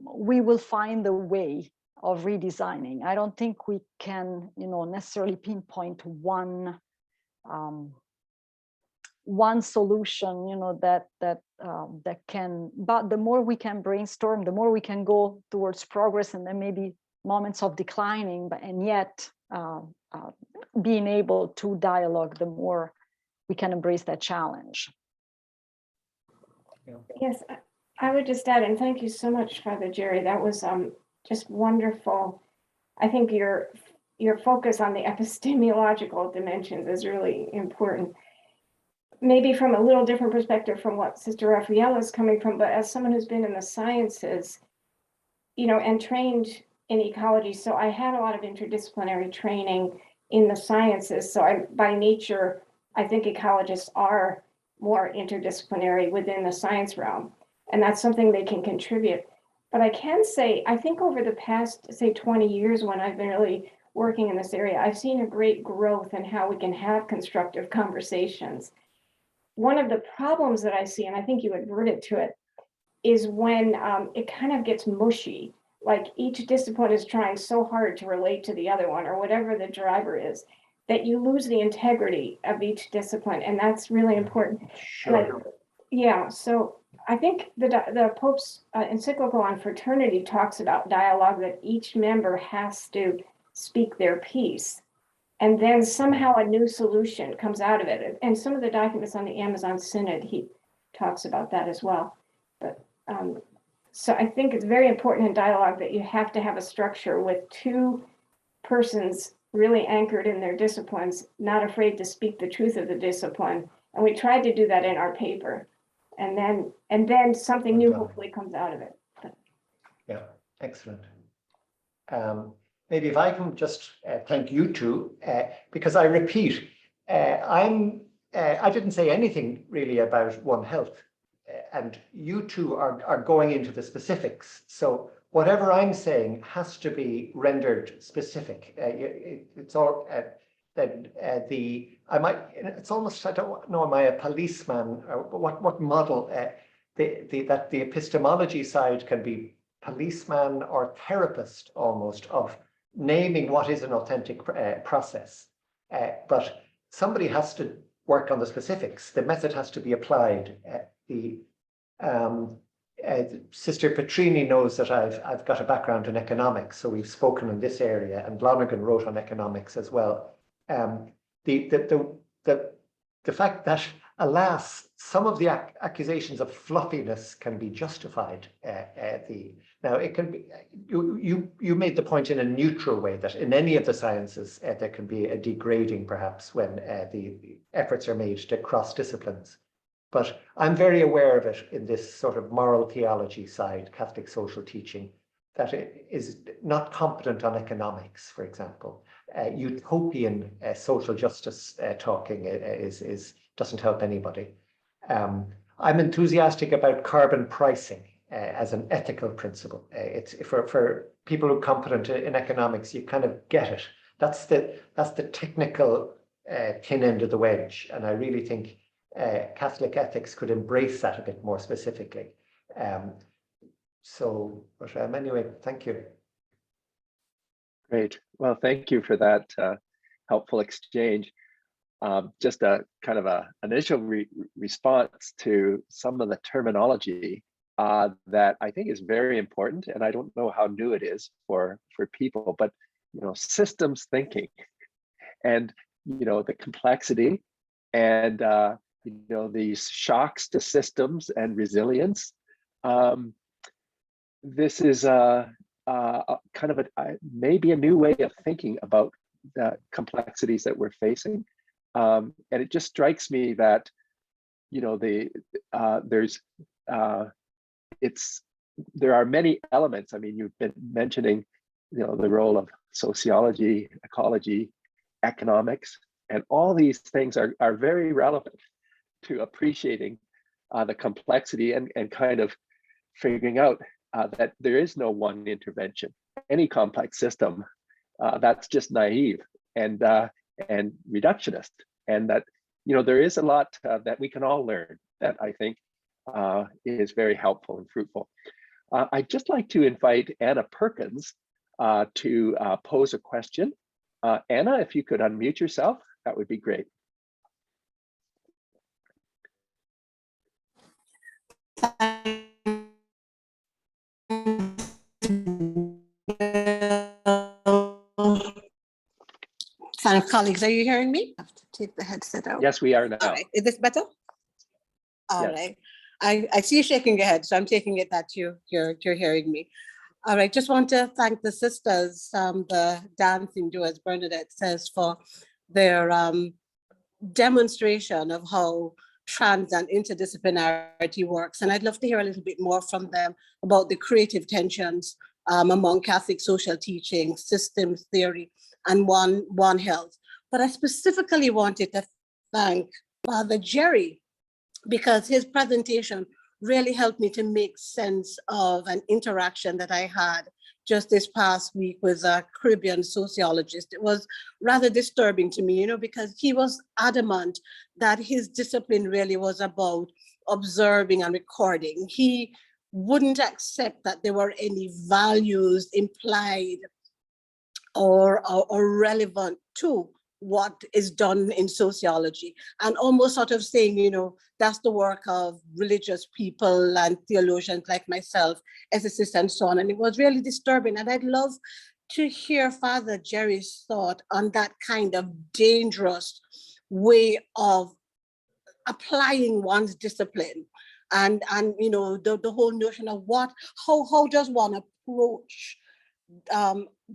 Speaker 3: we will find the way of redesigning. I don't think we can, necessarily pinpoint one solution, that can. But the more we can brainstorm, the more we can go towards progress, and then maybe moments of declining, and yet being able to dialogue, the more we can embrace that challenge.
Speaker 2: Yes, I would just add, and thank you so much, Father Gerry. That was just wonderful. I think your focus on the epistemological dimensions is really important. Maybe from a little different perspective from what Sister Rafaella is coming from, but as someone who's been in the sciences, you know, and trained in ecology, so I had a lot of interdisciplinary training in the sciences. So by nature, I think ecologists are more interdisciplinary within the science realm, and that's something they can contribute. But I can say, I think over the past, say, 20 years, when I've been really working in this area, I've seen a great growth in how we can have constructive conversations. One of the problems that I see, and I think you adverted to it, is when it kind of gets mushy, like each discipline is trying so hard to relate to the other one, or whatever the driver is, that you lose the integrity of each discipline, and that's really important.
Speaker 4: Sure.
Speaker 2: Yeah, so I think the Pope's encyclical on fraternity talks about dialogue, that each member has to speak their piece, and then somehow a new solution comes out of it. And some of the documents on the Amazon Synod, he talks about that as well. But so I think it's very important in dialogue that you have to have a structure with two persons really anchored in their disciplines, not afraid to speak the truth of the discipline. And we tried to do that in our paper. And then something new hopefully comes out of it.
Speaker 4: Yeah, excellent. Maybe if I can just thank you two, because I repeat, I didn't say anything really about One Health, and you two are going into the specifics. So whatever I'm saying has to be rendered specific. It's all it's almost, I don't know, am I a policeman, or what model? That the epistemology side can be policeman or therapist almost of naming what is an authentic process. But somebody has to work on the specifics. The method has to be applied. Sister Petrini knows that I've got a background in economics, so we've spoken in this area, and Lonergan wrote on economics as well. The fact that, alas, some of the accusations of fluffiness can be justified. Now it can be, you made the point in a neutral way that in any of the sciences there can be a degrading perhaps when the efforts are made to cross disciplines. But I'm very aware of it in this sort of moral theology side, Catholic social teaching, that it is not competent on economics, for example. Utopian social justice talking doesn't help anybody. I'm enthusiastic about carbon pricing as an ethical principle. It's for people who are competent in economics, you kind of get it. That's the technical thin end of the wedge, and I really think Catholic ethics could embrace that a bit more specifically. But anyway, thank you.
Speaker 5: Great. Well, thank you for that helpful exchange. Just a kind of an initial response to some of the terminology that I think is very important, and I don't know how new it is for people, but systems thinking, and the complexity, and these shocks to systems and resilience. This is kind of maybe a new way of thinking about the complexities that we're facing, and it just strikes me that there are many elements. I mean, you've been mentioning the role of sociology, ecology, economics, and all these things are very relevant to appreciating the complexity and kind of figuring out that there is no one intervention. Any complex system, that's just naive and reductionist, and that there is a lot that we can all learn that I think is very helpful and fruitful. I'd just like to invite Anna Perkins to pose a question. Anna, if you could unmute yourself, that would be great.
Speaker 6: Colleagues, are you hearing me? I have to take the headset out.
Speaker 5: Yes, we are now.
Speaker 6: All right. Is this better? All
Speaker 5: Yes.
Speaker 6: right. I see you shaking your head, so I'm taking it that you're hearing me. All right. Just want to thank the sisters, the dancing duo, as Bernadette says, for their demonstration of how trans and interdisciplinarity works. And I'd love to hear a little bit more from them about the creative tensions among Catholic social teaching, systems theory, and One Health. But I specifically wanted to thank Father Gerry, because his presentation really helped me to make sense of an interaction that I had just this past week with a Caribbean sociologist. It was rather disturbing to me, because he was adamant that his discipline really was about observing and recording. He wouldn't accept that there were any values implied or relevant to what is done in sociology, and almost sort of saying, that's the work of religious people and theologians like myself, ethicists and so on. And it was really disturbing. And I'd love to hear Father Gerry's thought on that kind of dangerous way of applying one's discipline, and the whole notion of how does one approach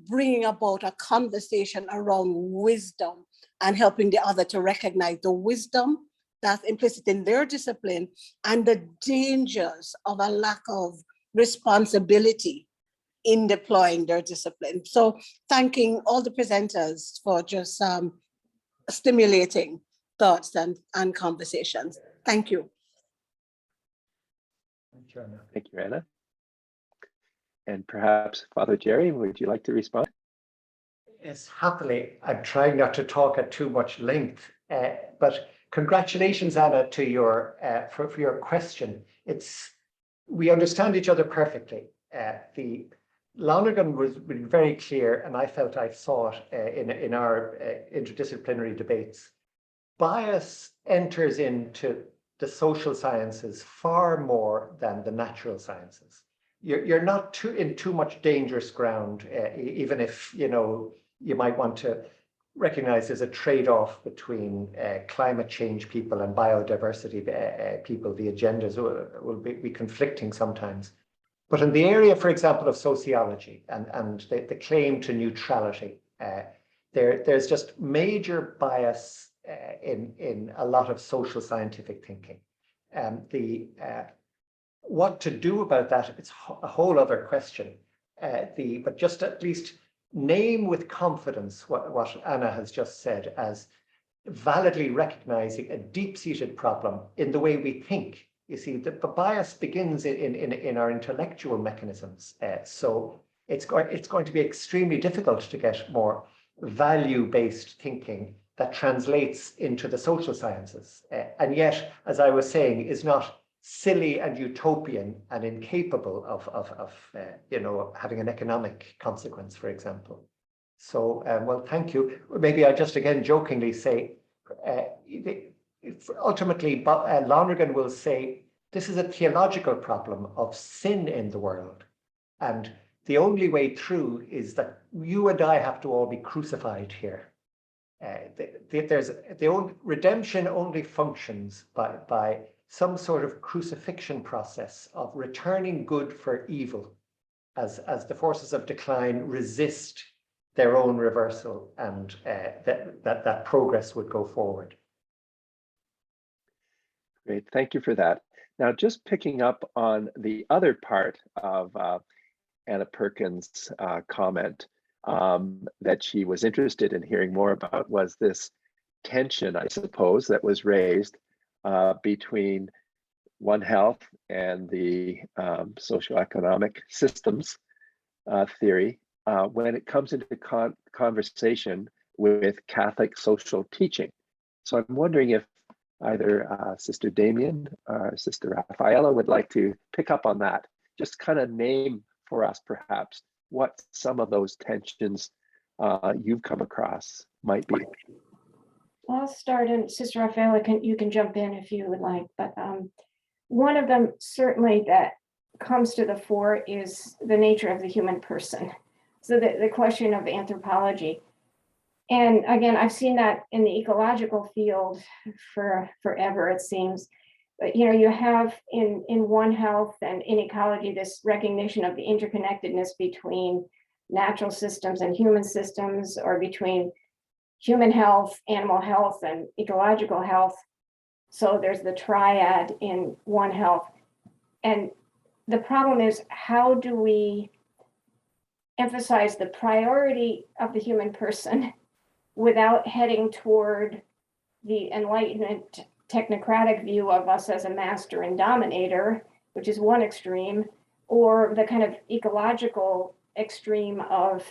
Speaker 6: bringing about a conversation around wisdom and helping the other to recognize the wisdom that's implicit in their discipline and the dangers of a lack of responsibility in deploying their discipline. So thanking all the presenters for just stimulating thoughts and conversations. Thank you.
Speaker 5: Thank you, Anna. And perhaps Father Gerry, would you like to respond?
Speaker 4: Yes, happily. I'm trying not to talk at too much length, but congratulations, Anna, to your for your question. We understand each other perfectly. The Lonergan was very clear, and I felt I saw it in our interdisciplinary debates. Bias enters into the social sciences far more than the natural sciences. You're not in too much dangerous ground, even if you might want to recognize there's a trade-off between climate change people and biodiversity people. The agendas will be conflicting sometimes. But in the area, for example, of sociology and the claim to neutrality, there's just major bias in a lot of social scientific thinking. What to do about that, it's a whole other question. But just at least name with confidence what Anna has just said as validly recognizing a deep-seated problem in the way we think. You see, the bias begins in our intellectual mechanisms. So it's going to be extremely difficult to get more value-based thinking that translates into the social sciences. And yet, as I was saying, is not silly and utopian and incapable of having an economic consequence, for example. So, well, thank you. Maybe I just again jokingly say, ultimately, Lonergan will say, this is a theological problem of sin in the world. And the only way through is that you and I have to all be crucified here. Redemption only functions by some sort of crucifixion process of returning good for evil as the forces of decline resist their own reversal, and that progress would go forward.
Speaker 5: Great, thank you for that. Now, just picking up on the other part of Anna Perkins' comment that she was interested in hearing more about was this tension, I suppose, that was raised between One Health and the socioeconomic systems theory when it comes into conversation with Catholic social teaching. So I'm wondering if either Sister Damien or Sister Rafaella would like to pick up on that. Just kind of name for us, perhaps, what some of those tensions you've come across might be.
Speaker 2: I'll start, and Sister Rafaella, you can jump in if you would like. But one of them certainly that comes to the fore is the nature of the human person. So the question of anthropology. And again, I've seen that in the ecological field for forever, it seems. But you have in One Health and in ecology this recognition of the interconnectedness between natural systems and human systems, or between human health, animal health, and ecological health. So there's the triad in One Health. And the problem is, how do we emphasize the priority of the human person without heading toward the Enlightenment technocratic view of us as a master and dominator, which is one extreme, or the kind of ecological extreme of,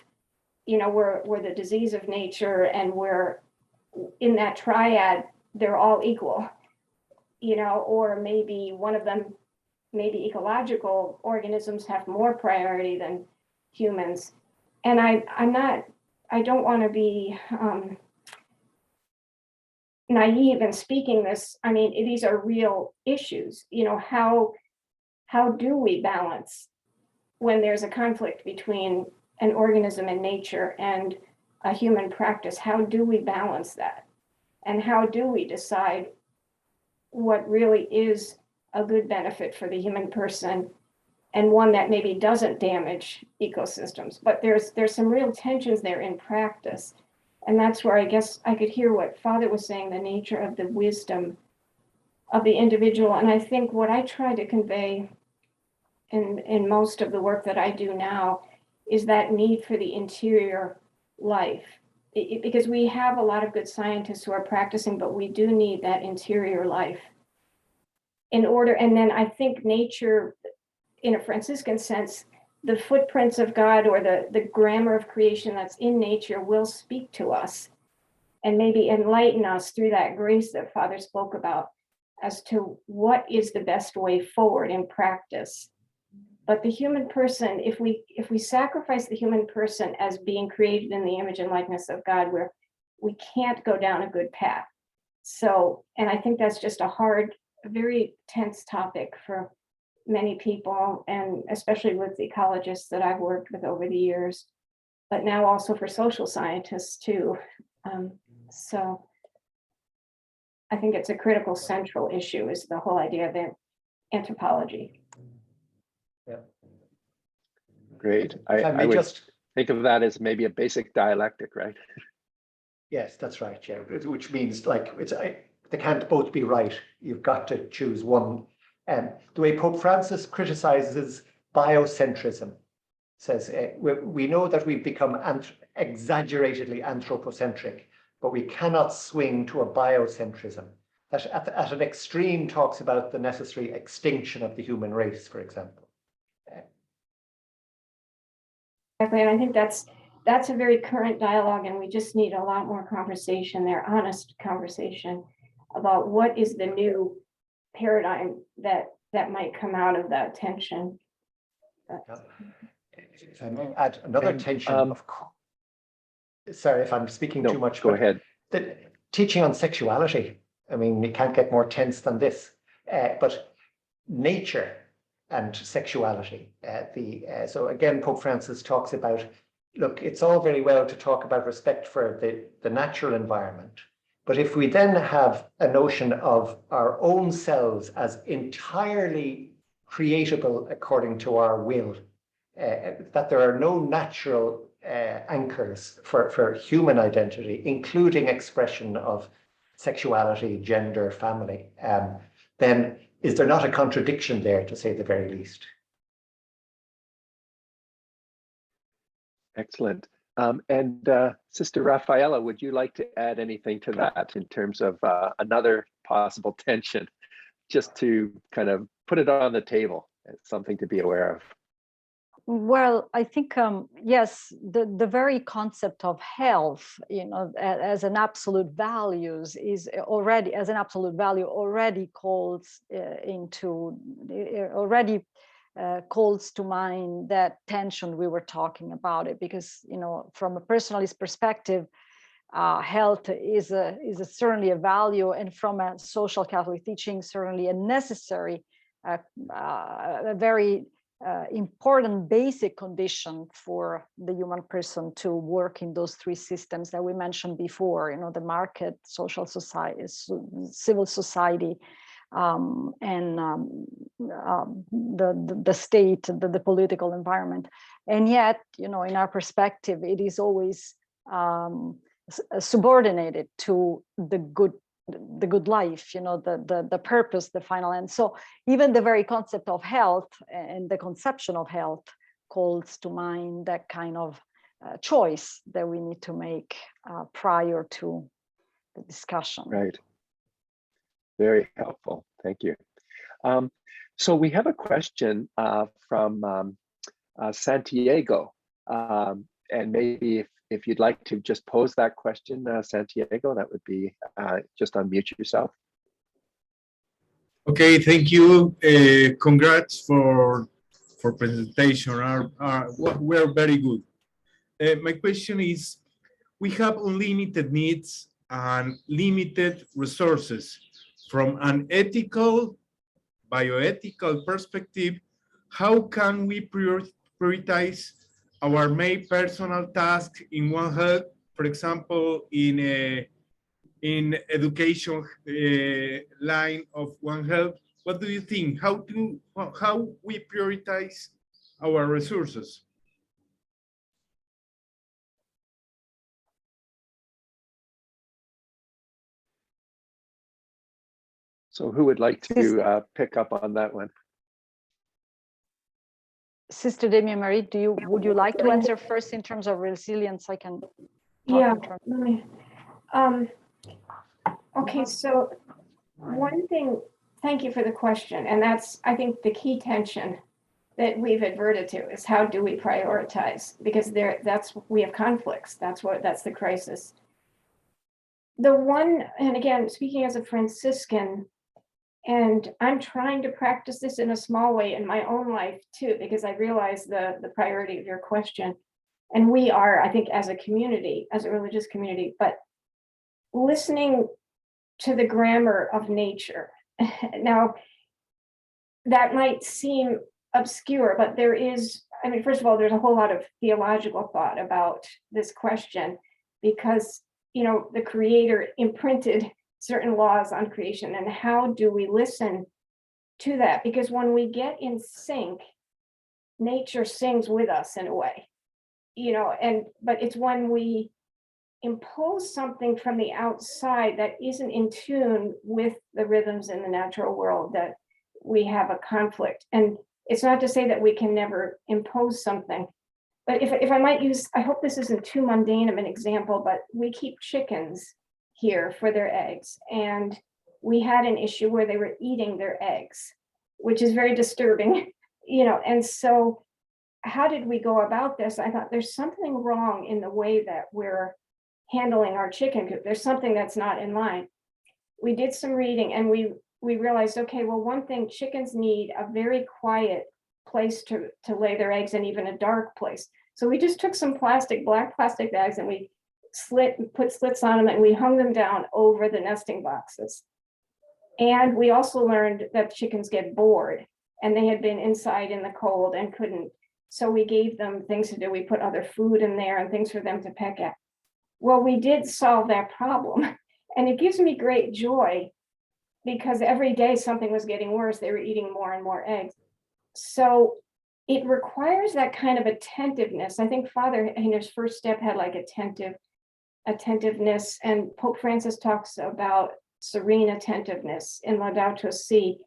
Speaker 2: we're the disease of nature, and we're in that triad, they're all equal, or maybe one of them, maybe ecological organisms have more priority than humans. And I don't want to be naive in speaking this. I mean, these are real issues. How do we balance when there's a conflict between an organism in nature and a human practice? How do we balance that? And how do we decide what really is a good benefit for the human person, and one that maybe doesn't damage ecosystems? But there's some real tensions there in practice. And that's where I guess I could hear what Father was saying, the nature of the wisdom of the individual. And I think what I try to convey in most of the work that I do now is that need for the interior life. Because we have a lot of good scientists who are practicing, but we do need that interior life in order. And then I think nature, in a Franciscan sense, the footprints of God, or the grammar of creation that's in nature, will speak to us and maybe enlighten us through that grace that Father spoke about as to what is the best way forward in practice. But the human person, if we sacrifice the human person as being created in the image and likeness of God, we can't go down a good path. So, and I think that's just a very tense topic for many people, and especially with the ecologists that I've worked with over the years, but now also for social scientists too. So I think it's a critical central issue, is the whole idea of anthropology.
Speaker 4: Yeah.
Speaker 5: Great. I would just think of that as maybe a basic dialectic, right?
Speaker 4: Yes, that's right. Yeah, which means they can't both be right. You've got to choose one. And the way Pope Francis criticizes biocentrism, says we know that we've become exaggeratedly anthropocentric, but we cannot swing to a biocentrism. That at an extreme talks about the necessary extinction of the human race, for example.
Speaker 2: Exactly, and I think that's a very current dialogue, and we just need a lot more conversation there, honest conversation about what is the new paradigm that might come out of that tension.
Speaker 4: If I may add another tension, of course. Sorry if I'm speaking too much.
Speaker 5: Go ahead.
Speaker 4: The teaching on sexuality, I mean, you can't get more tense than this. But nature and sexuality. So again, Pope Francis talks about, look, it's all very well to talk about respect for the natural environment, but if we then have a notion of our own selves as entirely creatable according to our will, that there are no natural anchors for human identity, including expression of sexuality, gender, family, then is there not a contradiction there, to say the very least?
Speaker 5: Excellent. And Sister Rafaella, would you like to add anything to that in terms of another possible tension, just to kind of put it on the table as something to be aware of?
Speaker 3: Well, I think, yes, the very concept of health, as an absolute values is already, as an absolute value, already calls calls to mind that tension we were talking about it, because, from a personalist perspective, health is certainly a value, and from a social Catholic teaching, certainly a necessary, a very important basic condition for the human person to work in those three systems that we mentioned before, the market, social society, civil society, and the state, the political environment. And yet, in our perspective, it is always subordinated to the good life, the purpose, the final end. So even the very concept of health and the conception of health calls to mind that kind of choice that we need to make prior to the discussion.
Speaker 5: Right. Very helpful. Thank you. So we have a question from Santiago, and maybe if you'd like to just pose that question, Santiago, that would be just unmute yourself.
Speaker 7: Okay, thank you. Congrats for presentation. We're very good. My question is, we have unlimited needs and limited resources. From an ethical, bioethical perspective, how can we prioritize our main personal tasks in one health, for example, in education line of One Health? What do you think? How we prioritize our resources?
Speaker 5: So who would like to pick up on that one?
Speaker 3: Sister Damien Marie, would you like to answer first in terms of resilience? I can talk in terms.
Speaker 2: Okay, so one thing, thank you for the question. And that's, I think, the key tension that we've adverted to is how do we prioritize? Because we have conflicts. That's the crisis. The one, and again, speaking as a Franciscan, and I'm trying to practice this in a small way in my own life too, because I realize the priority of your question. And we are, I think, as a community, as a religious community, but listening to the grammar of nature. Now, that might seem obscure, but there is, first of all, there's a whole lot of theological thought about this question because, the Creator imprinted certain laws on creation, and how do we listen to that? Because when we get in sync, nature sings with us in a way, but it's when we impose something from the outside that isn't in tune with the rhythms in the natural world that we have a conflict. And it's not to say that we can never impose something, but if I might use, I hope this isn't too mundane of an example, but we keep chickens here for their eggs. And we had an issue where they were eating their eggs, which is very disturbing, and so how did we go about this? I thought there's something wrong in the way that we're handling our chicken coop. There's something that's not in line. We did some reading and we realized, okay, well, one thing, chickens need a very quiet place to lay their eggs and even a dark place. So we just took some black plastic bags and we put slits on them and we hung them down over the nesting boxes. And we also learned that chickens get bored and they had been inside in the cold and couldn't. So we gave them things to do. We put other food in there and things for them to peck at. Well, we did solve that problem. And it gives me great joy because every day something was getting worse. They were eating more and more eggs. So it requires that kind of attentiveness. I think Father Hayner's first step had like attentiveness, and Pope Francis talks about serene attentiveness in Laudato Si.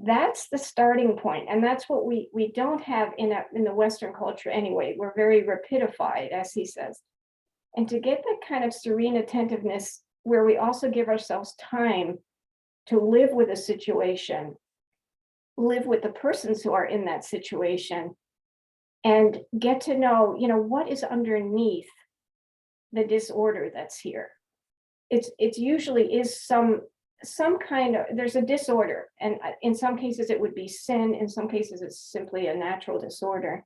Speaker 2: That's the starting point, and that's what we don't have in the Western culture anyway. We're very rapidified, as he says. And to get that kind of serene attentiveness where we also give ourselves time to live with a situation, live with the persons who are in that situation, and get to know, what is underneath the disorder that's here. It's usually is some kind of, there's a disorder, and in some cases it would be sin, in some cases it's simply a natural disorder.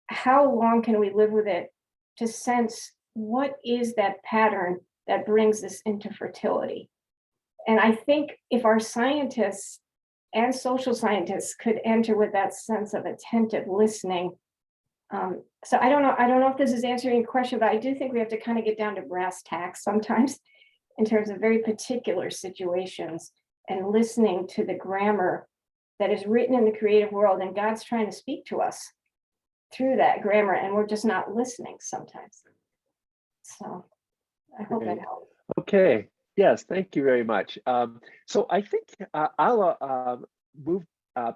Speaker 2: How long can we live with it to sense what is that pattern that brings this into fertility? And I think if our scientists and social scientists could enter with that sense of attentive listening. So I don't know if this is answering your question, but I do think we have to kind of get down to brass tacks sometimes in terms of very particular situations and listening to the grammar that is written in the creative world, and God's trying to speak to us through that grammar, and we're just not listening sometimes. So I hope that helps.
Speaker 5: Okay. Yes, thank you very much. So I think I'll move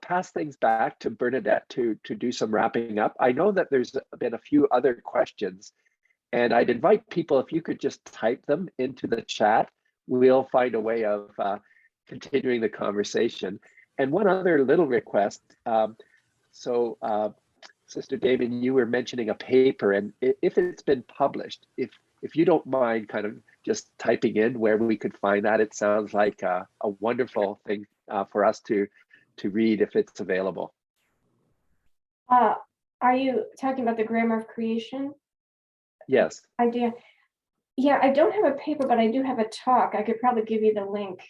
Speaker 5: pass things back to Bernadette to do some wrapping up. I know that there's been a few other questions, and I'd invite people, if you could just type them into the chat, we'll find a way of continuing the conversation. And one other little request. Sister Damien, you were mentioning a paper, and if it's been published, if you don't mind kind of just typing in where we could find that, it sounds like a wonderful thing for us to read if it's available.
Speaker 2: Are you talking about the grammar of creation?
Speaker 5: Yes.
Speaker 2: Idea. Yeah, I don't have a paper, but I do have a talk. I could probably give you the link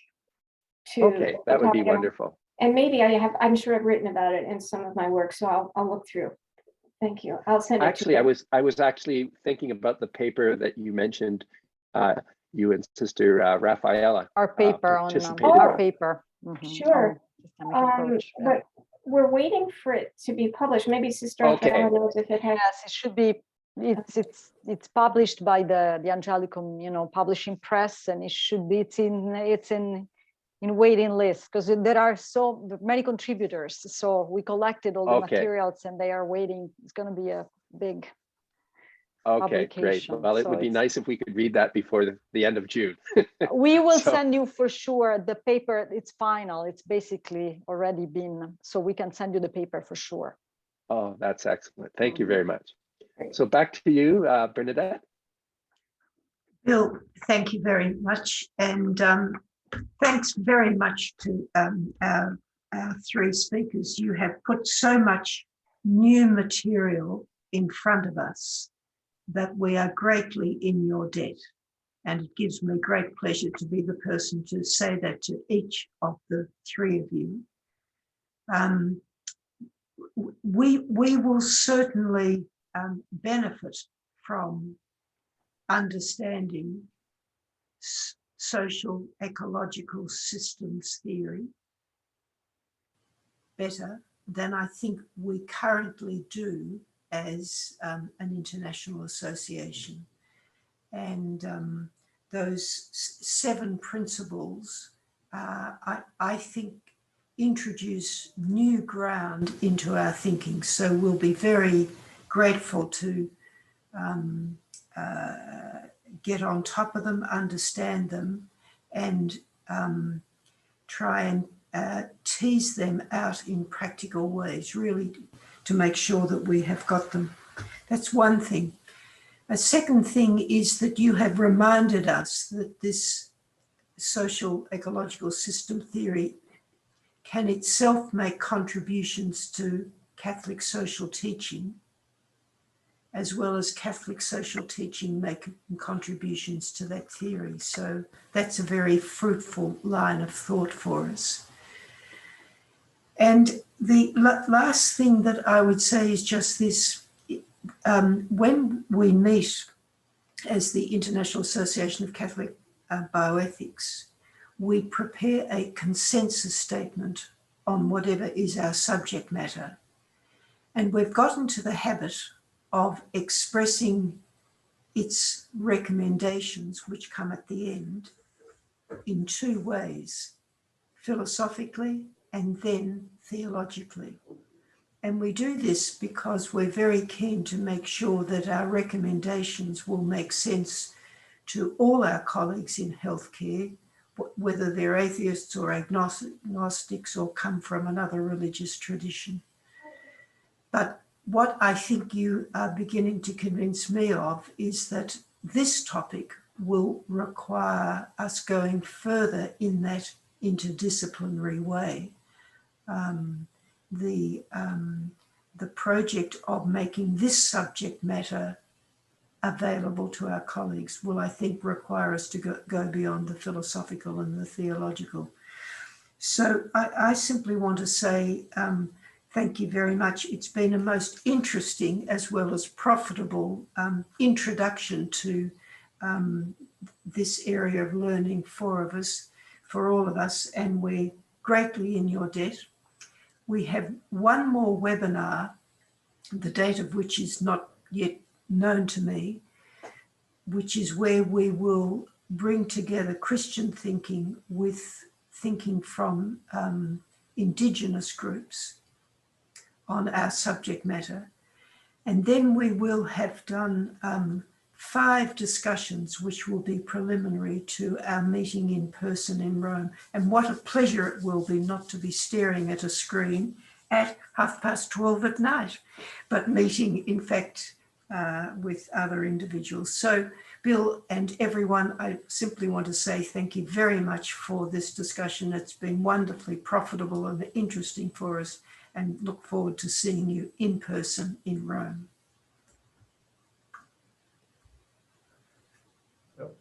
Speaker 2: to.
Speaker 5: Okay, that would be wonderful.
Speaker 2: And maybe I'm sure I've written about it in some of my work, so I'll look through. Thank you. I'll send it.
Speaker 5: Actually, I was actually thinking about the paper that you mentioned, you and Sister Rafaella.
Speaker 3: Our paper on
Speaker 5: participated
Speaker 3: our
Speaker 5: in.
Speaker 3: paper.
Speaker 2: Sure.
Speaker 3: Yeah.
Speaker 2: But we're waiting for it to be published. Maybe Sister Rafaella knows if it has.
Speaker 3: Yes, it should be. It's published by the Angelical, publishing press, and it should be. It's in waiting list because there are so many contributors. So we collected all the materials, and they are waiting. It's going to be a big.
Speaker 5: Okay, great. Well, it would be nice if we could read that before the end of June.
Speaker 3: We will send you for sure the paper. It's final. It's basically already been, so we can send you the paper for sure.
Speaker 5: Oh, that's excellent. Thank you very much. So back to you, Bernadette.
Speaker 1: Bill, thank you very much. And thanks very much to our three speakers. You have put so much new material in front of us that we are greatly in your debt. And it gives me great pleasure to be the person to say that to each of the three of you. We will certainly benefit from understanding social ecological systems theory better than I think we currently do as an international association. And those 7 principles, I think, introduce new ground into our thinking. So we'll be very grateful to get on top of them, understand them, and try and tease them out in practical ways, really to make sure that we have got them. That's one thing. A second thing is that you have reminded us that this social ecological system theory can itself make contributions to Catholic social teaching, as well as Catholic social teaching making contributions to that theory. So that's a very fruitful line of thought for us. And the last thing that I would say is just this. When we meet as the International Association of Catholic Bioethics, we prepare a consensus statement on whatever is our subject matter. And we've got into the habit of expressing its recommendations, which come at the end, in 2 ways, philosophically and then theologically. And we do this because we're very keen to make sure that our recommendations will make sense to all our colleagues in healthcare, whether they're atheists or agnostics or come from another religious tradition. But what I think you are beginning to convince me of is that this topic will require us going further in that interdisciplinary way. The project of making this subject matter available to our colleagues will, I think, require us to go beyond the philosophical and the theological. So I simply want to say thank you very much. It's been a most interesting as well as profitable introduction to this area of learning for all of us, and we're greatly in your debt. We have one more webinar, the date of which is not yet known to me, which is where we will bring together Christian thinking with thinking from Indigenous groups on our subject matter. And then we will have done 5 discussions, which will be preliminary to our meeting in person in Rome. And what a pleasure it will be not to be staring at a screen at 12:30 at night, but meeting, in fact, with other individuals. So, Bill and everyone, I simply want to say thank you very much for this discussion. It's been wonderfully profitable and interesting for us, and look forward to seeing you in person in Rome.